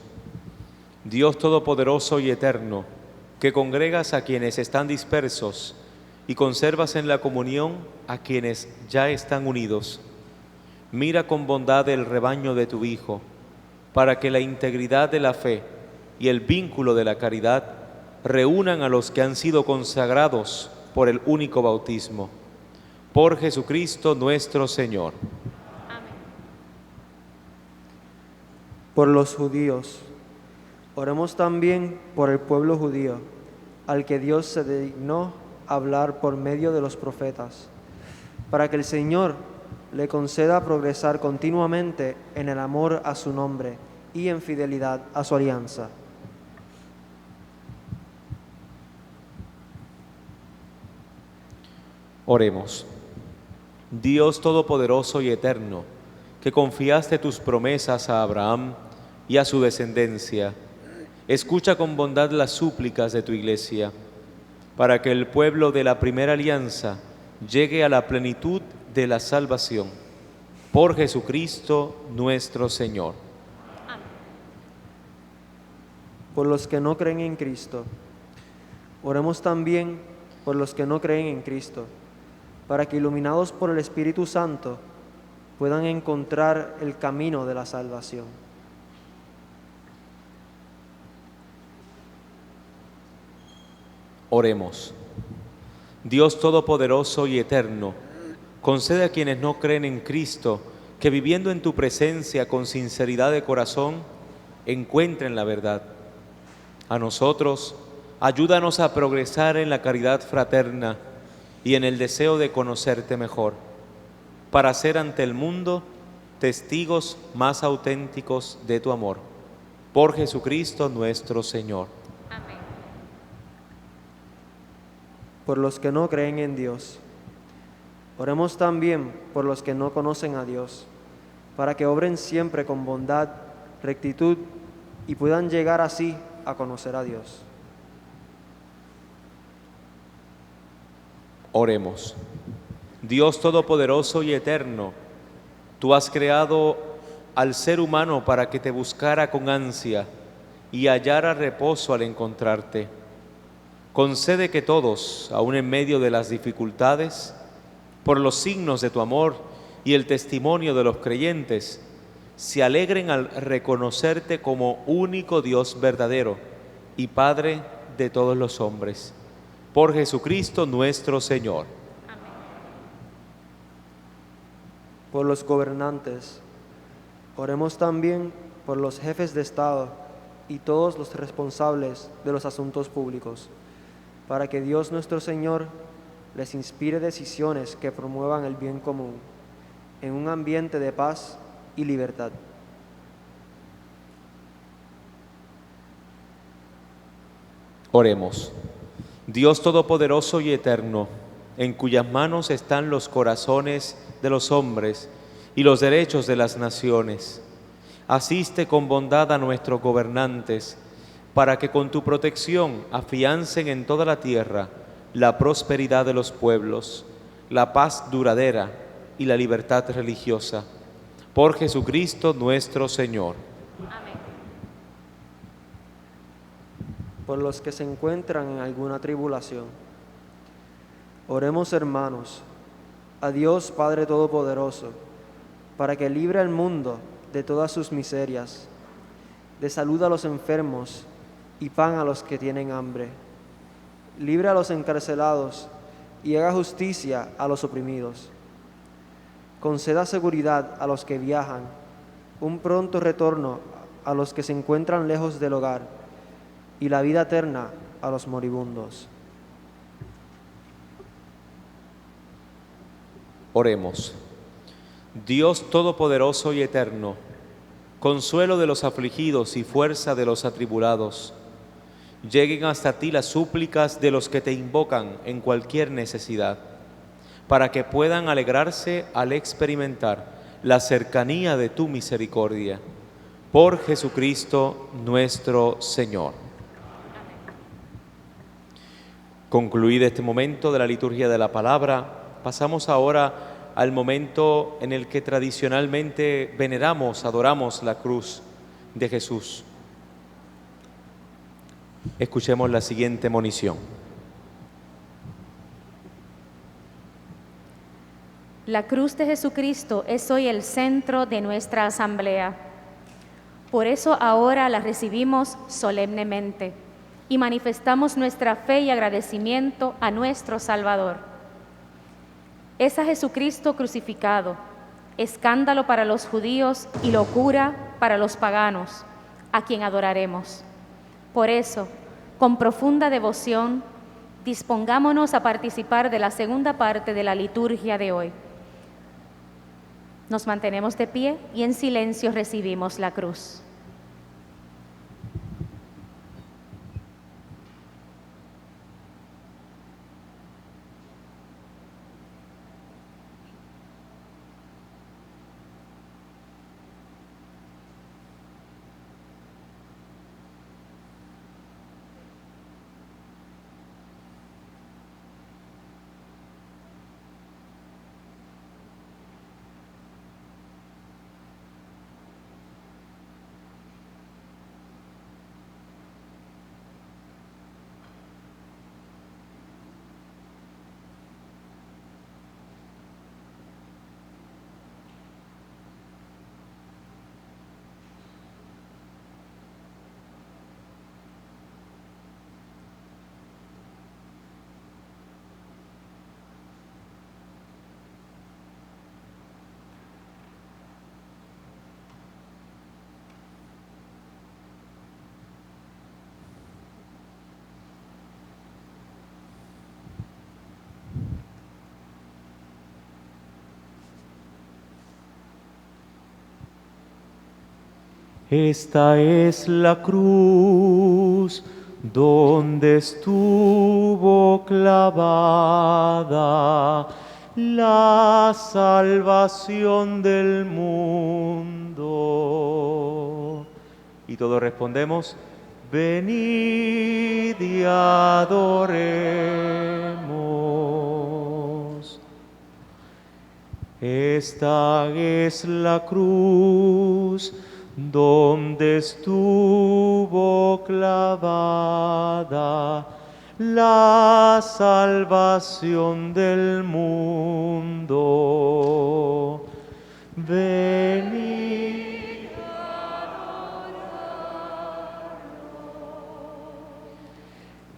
Dios Todopoderoso y Eterno, que congregas a quienes están dispersos y conservas en la comunión a quienes ya están unidos, mira con bondad el rebaño de tu Hijo, para que la integridad de la fe y el vínculo de la caridad reúnan a los que han sido consagrados por el único bautismo. Por Jesucristo nuestro Señor. Por los judíos. Oremos también por el pueblo judío, al que Dios se dignó hablar por medio de los profetas, para que el Señor le conceda progresar continuamente en el amor a su nombre y en fidelidad a su alianza. Oremos. Dios Todopoderoso y Eterno, que confiaste tus promesas a Abraham y a su descendencia, Escucha con bondad las súplicas de tu iglesia, para que el pueblo de la primera alianza llegue a la plenitud de la salvación. Por Jesucristo nuestro Señor. Por los que no creen en Cristo. Oremos también por los que no creen en Cristo, para que iluminados por el Espíritu Santo puedan encontrar el camino de la salvación. Oremos. Dios Todopoderoso y Eterno, concede a quienes no creen en Cristo que viviendo en tu presencia con sinceridad de corazón, encuentren la verdad. A nosotros, ayúdanos a progresar en la caridad fraterna y en el deseo de conocerte mejor, para ser ante el mundo testigos más auténticos de tu amor. Por Jesucristo nuestro Señor. Amén. Por los que no creen en Dios. Oremos también por los que no conocen a Dios, para que obren siempre con bondad, rectitud y puedan llegar así a conocer a Dios. Oremos. Dios Todopoderoso y Eterno, tú has creado al ser humano para que te buscara con ansia y hallara reposo al encontrarte. Concede que todos, aun en medio de las dificultades, por los signos de tu amor y el testimonio de los creyentes, se alegren al reconocerte como único Dios verdadero y Padre de todos los hombres. Por Jesucristo nuestro Señor. Por los gobernantes. Oremos también por los jefes de Estado y todos los responsables de los asuntos públicos, para que Dios nuestro Señor les inspire decisiones que promuevan el bien común en un ambiente de paz y libertad. Oremos. Dios Todopoderoso y Eterno, en cuyas manos están los corazones de los hombres y los derechos de las naciones, asiste con bondad a nuestros gobernantes, para que con tu protección afiancen en toda la tierra la prosperidad de los pueblos, la paz duradera y la libertad religiosa. Por Jesucristo nuestro Señor. Amén. Por los que se encuentran en alguna tribulación. Oremos, hermanos, a Dios Padre Todopoderoso, para que libre al mundo de todas sus miserias, de salud a los enfermos y pan a los que tienen hambre. Libre a los encarcelados y haga justicia a los oprimidos. Conceda seguridad a los que viajan, un pronto retorno a los que se encuentran lejos del hogar y la vida eterna a los moribundos. Oremos. Dios Todopoderoso y Eterno, consuelo de los afligidos y fuerza de los atribulados, lleguen hasta ti las súplicas de los que te invocan en cualquier necesidad, para que puedan alegrarse al experimentar la cercanía de tu misericordia. Por Jesucristo nuestro Señor. Concluido este momento de la liturgia de la palabra, pasamos ahora al momento en el que tradicionalmente veneramos, adoramos la cruz de Jesús. Escuchemos la siguiente monición. La cruz de Jesucristo es hoy el centro de nuestra asamblea. Por eso ahora la recibimos solemnemente y manifestamos nuestra fe y agradecimiento a nuestro Salvador. Es a Jesucristo crucificado, escándalo para los judíos y locura para los paganos, a quien adoraremos. Por eso, con profunda devoción, dispongámonos a participar de la segunda parte de la liturgia de hoy. Nos mantenemos de pie y en silencio recibimos la cruz. Esta es la cruz donde estuvo clavada la salvación del mundo. Y todos respondemos: venid y adoremos. Esta es la cruz donde estuvo clavada la salvación del mundo. Venid.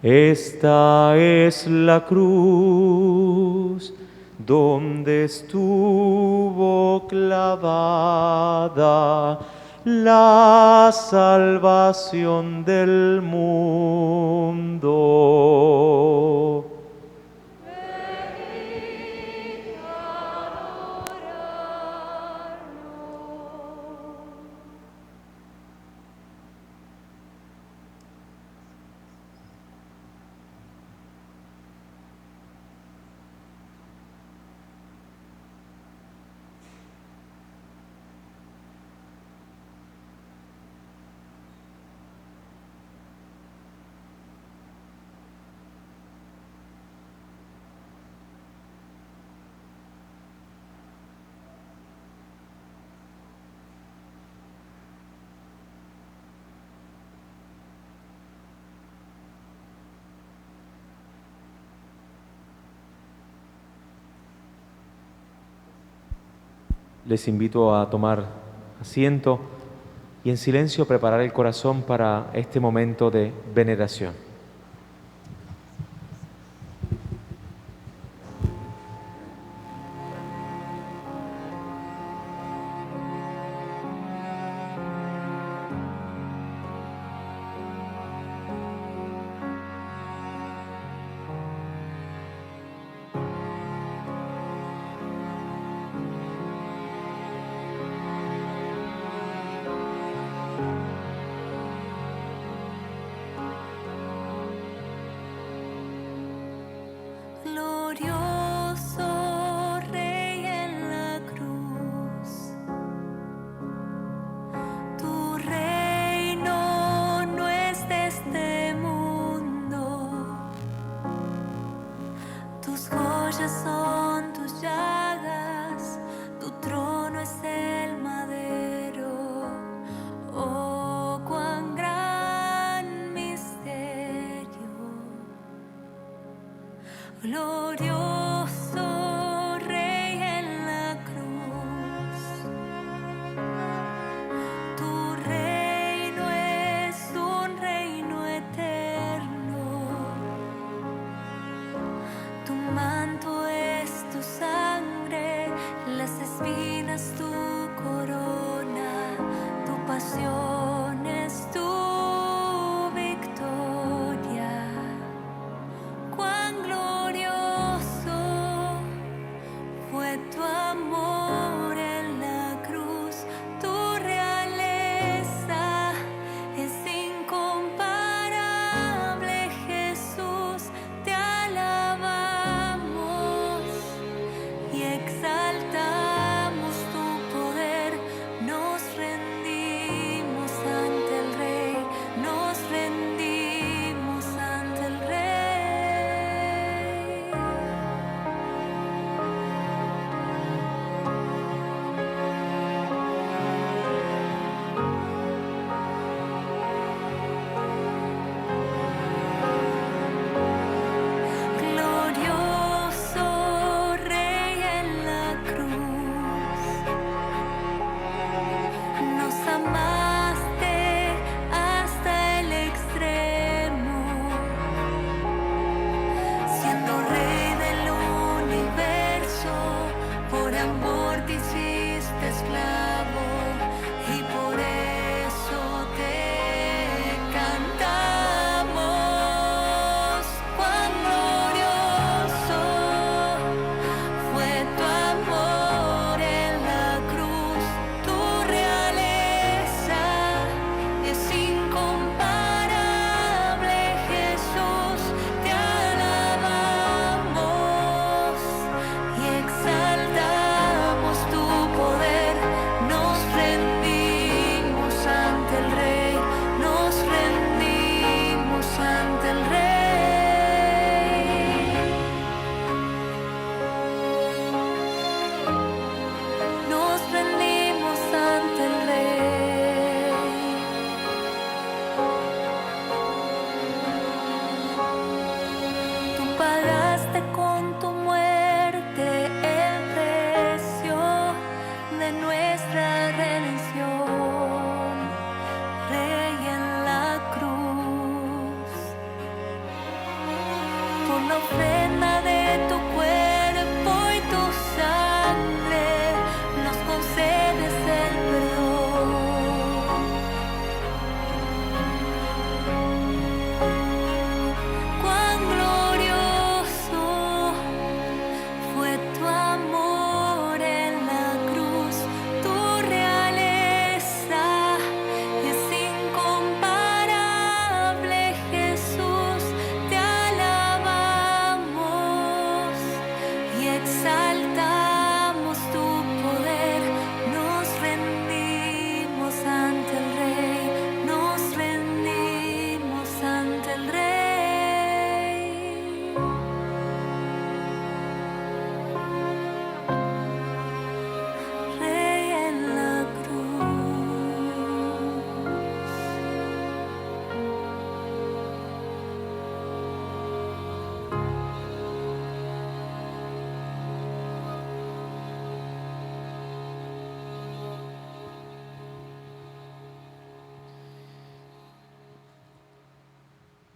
Esta es la cruz donde estuvo clavada la salvación del mundo. Les invito a tomar asiento y en silencio preparar el corazón para este momento de veneración. Glorioso Rey en la cruz, tu reino no es de este mundo, tus joyas son tus llagas, tu trono es el madero. Oh, cuán gran misterio. Glorioso Rey en la cruz, tu reino es un reino eterno, tu manto es tu sangre, las espinas tu corona, tu pasión es tu victoria. Cuán glorioso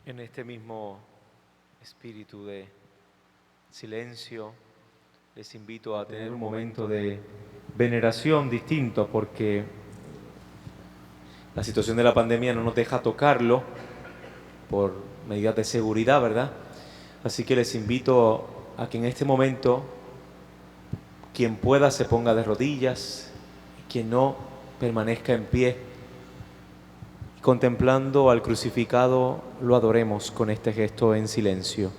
En este mismo espíritu de silencio, les invito a tener un momento de veneración distinto, porque la situación de la pandemia no nos deja tocarlo por medidas de seguridad, ¿verdad? Así que les invito a que en este momento, quien pueda se ponga de rodillas, y quien no permanezca en pie. Contemplando al crucificado, lo adoremos con este gesto en silencio.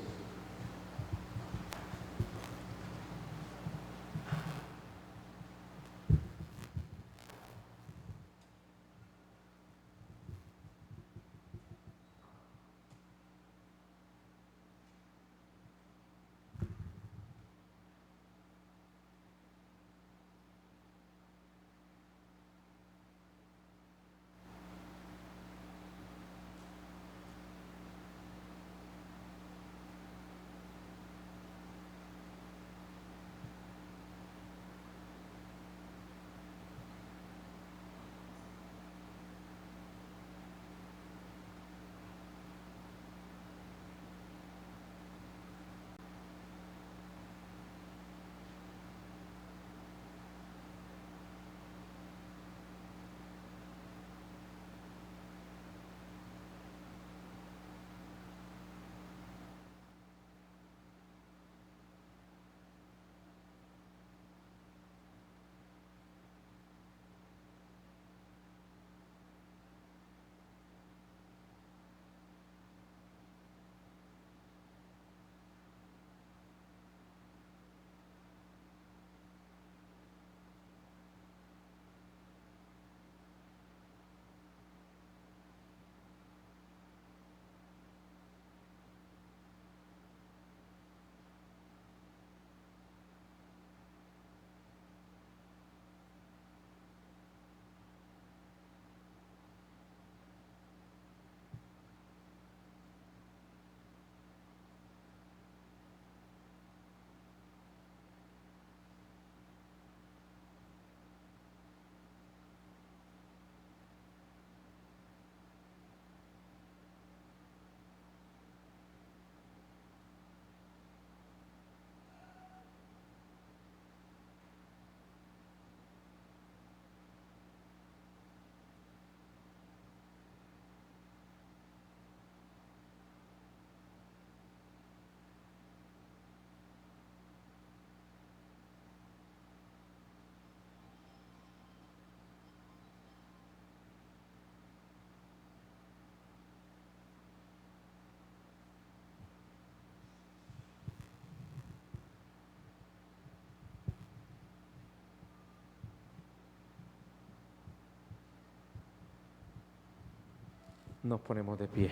Nos ponemos de pie.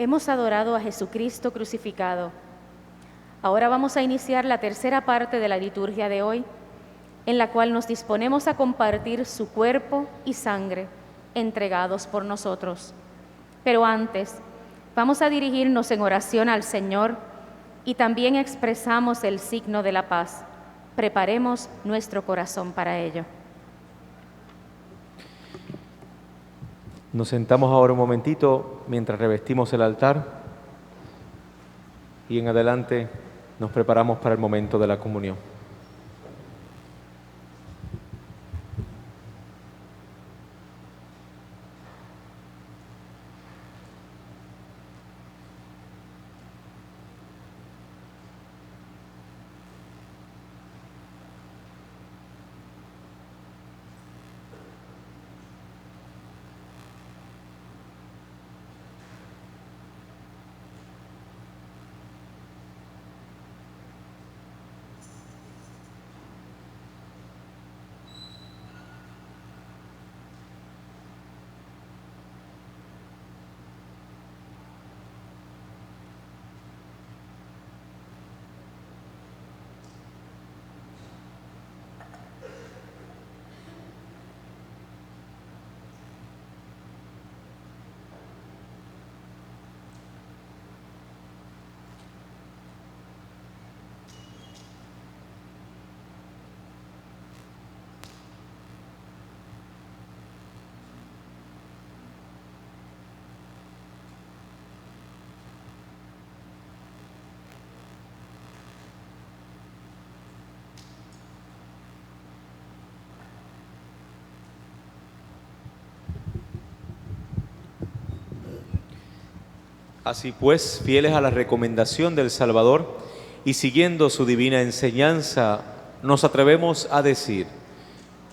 Hemos adorado a Jesucristo crucificado. Ahora vamos a iniciar la tercera parte de la liturgia de hoy, en la cual nos disponemos a compartir su cuerpo y sangre entregados por nosotros. Pero antes, vamos a dirigirnos en oración al Señor y también expresamos el signo de la paz. Preparemos nuestro corazón para ello. Nos sentamos ahora un momentito mientras revestimos el altar y en adelante nos preparamos para el momento de la comunión. Así pues, fieles a la recomendación del Salvador y siguiendo su divina enseñanza, nos atrevemos a decir: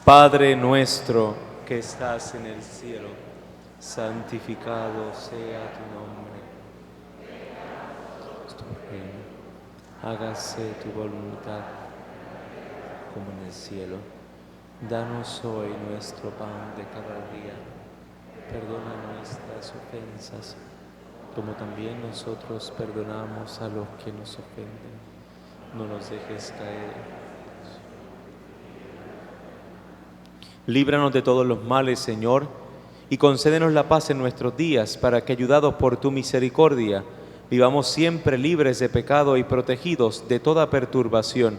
Padre nuestro que estás en el cielo, santificado sea tu nombre. Tu reino. Hágase tu voluntad como en el cielo. Danos hoy nuestro pan de cada día. Perdona nuestras ofensas, como también nosotros perdonamos a los que nos ofenden. No nos dejes caer. Líbranos de todos los males, Señor, y concédenos la paz en nuestros días, para que, ayudados por tu misericordia, vivamos siempre libres de pecado y protegidos de toda perturbación,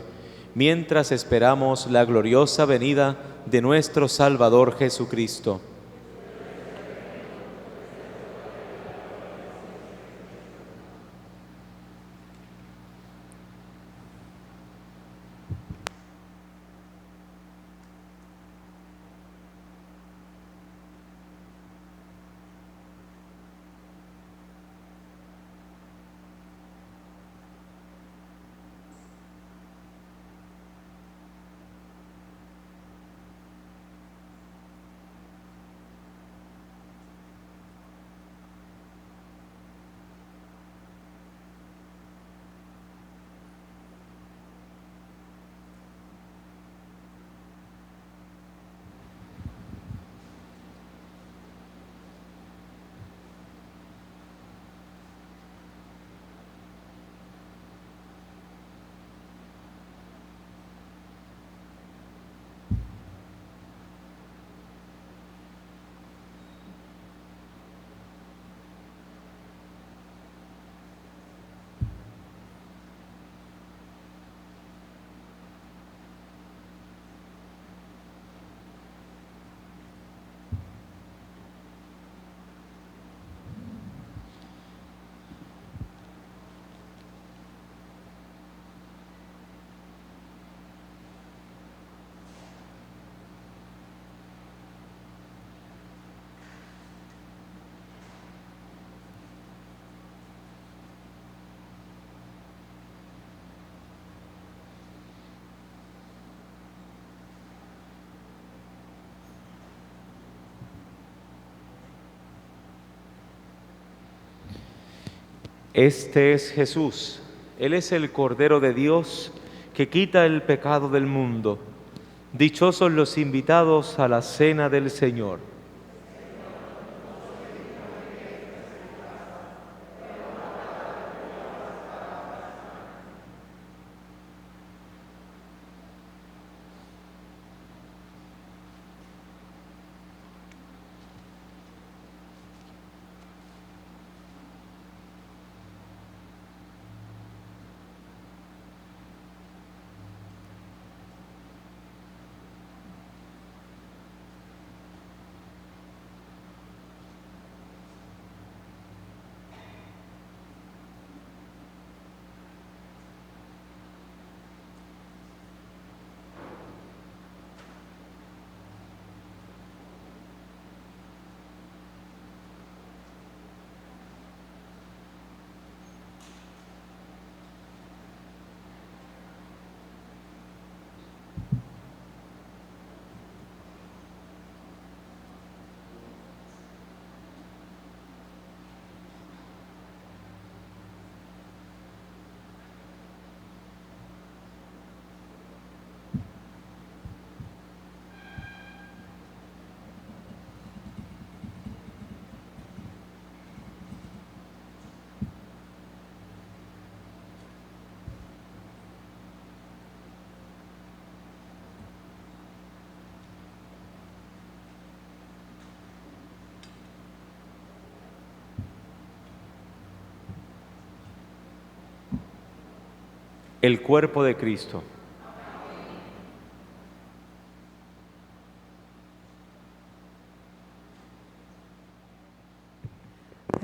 mientras esperamos la gloriosa venida de nuestro Salvador Jesucristo. Este es Jesús. Él es el Cordero de Dios que quita el pecado del mundo. Dichosos los invitados a la cena del Señor. El cuerpo de Cristo.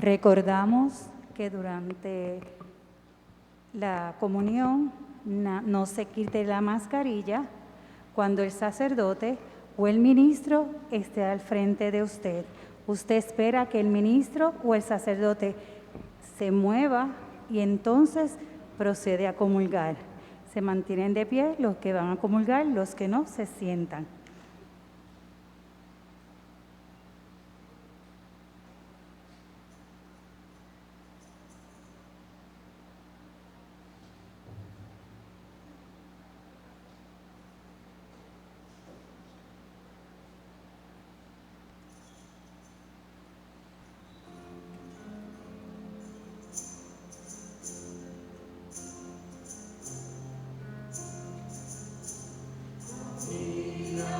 Recordamos que durante la comunión no se quite la mascarilla cuando el sacerdote o el ministro esté al frente de usted. Usted espera que el ministro o el sacerdote se mueva y entonces procede a comulgar. Se mantienen de pie los que van a comulgar, los que no se sientan. Mira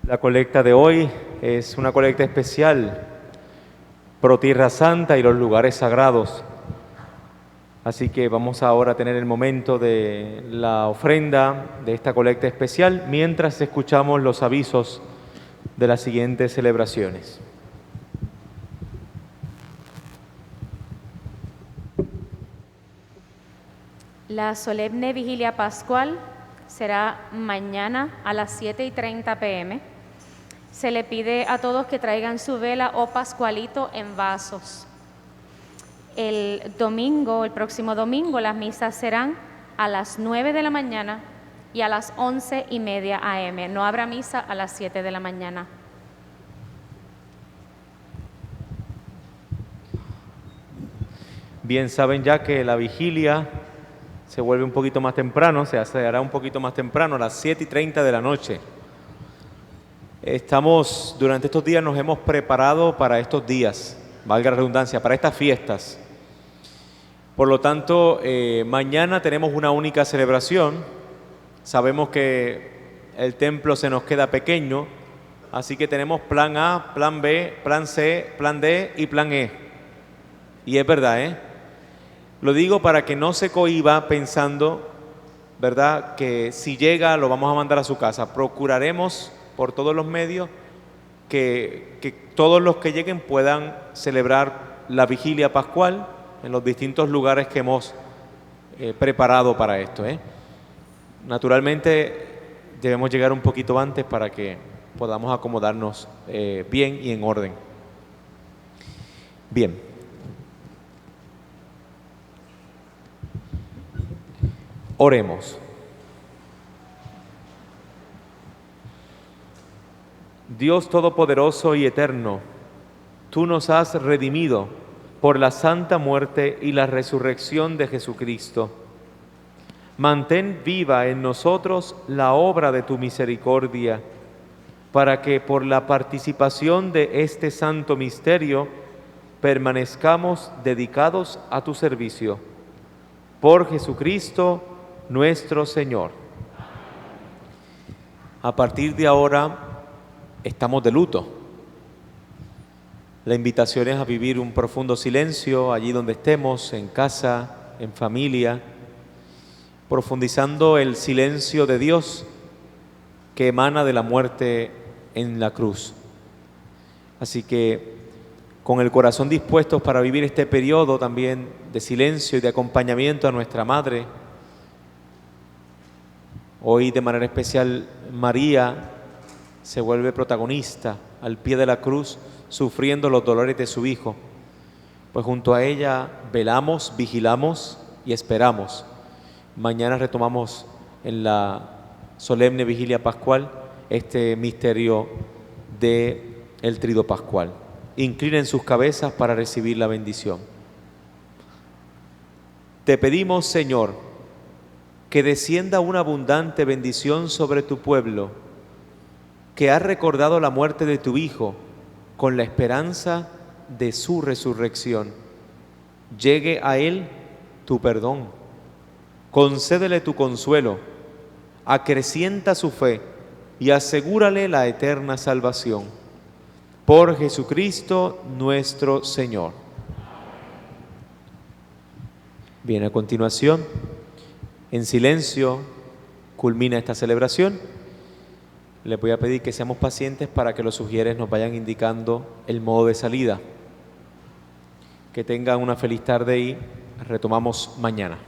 La colecta de hoy es una colecta especial pro Tierra Santa y los lugares sagrados. Así que vamos ahora a tener el momento de la ofrenda de esta colecta especial mientras escuchamos los avisos de las siguientes celebraciones. La solemne vigilia pascual será mañana a las 7:30 p.m. Se le pide a todos que traigan su vela o pascualito en vasos. El próximo domingo, las misas serán a las 9 de la mañana y a las 11:30 a.m. No habrá misa a las 7 de la mañana. Bien, saben ya que la vigilia se vuelve un poquito más temprano, se hará un poquito más temprano, a las 7:30 de la noche. Durante estos días nos hemos preparado para estos días, valga la redundancia, para estas fiestas. Por lo tanto, mañana tenemos una única celebración. Sabemos que el templo se nos queda pequeño, así que tenemos plan A, plan B, plan C, plan D y plan E. Y es verdad, ¿eh? Lo digo para que no se cohíba pensando, ¿verdad?, que si llega lo vamos a mandar a su casa. Procuraremos por todos los medios que todos los que lleguen puedan celebrar la vigilia pascual en los distintos lugares que hemos preparado para esto, ¿eh? Naturalmente debemos llegar un poquito antes para que podamos acomodarnos bien y en orden. Bien. Oremos. Dios Todopoderoso y Eterno, tú nos has redimido por la santa muerte y la resurrección de Jesucristo. Mantén viva en nosotros la obra de tu misericordia, para que por la participación de este santo misterio permanezcamos dedicados a tu servicio. Por Jesucristo nuestro Señor. A partir de ahora estamos de luto. La invitación es a vivir un profundo silencio allí donde estemos, en casa, en familia, profundizando el silencio de Dios que emana de la muerte en la cruz. Así que con el corazón dispuestos para vivir este periodo también de silencio y de acompañamiento a nuestra Madre, hoy de manera especial María se vuelve protagonista al pie de la cruz, sufriendo los dolores de su Hijo. Pues junto a ella velamos, vigilamos y esperamos. Mañana retomamos en la solemne vigilia pascual este misterio del Trido Pascual. Inclinen sus cabezas para recibir la bendición. Te pedimos, Señor, que descienda una abundante bendición sobre tu pueblo, que ha recordado la muerte de tu Hijo con la esperanza de su resurrección. Llegue a él tu perdón, concédele tu consuelo, acrecienta su fe y asegúrale la eterna salvación. Por Jesucristo nuestro Señor. Bien, a continuación, en silencio, culmina esta celebración. Les voy a pedir que seamos pacientes para que los sugieres nos vayan indicando el modo de salida. Que tengan una feliz tarde y retomamos mañana.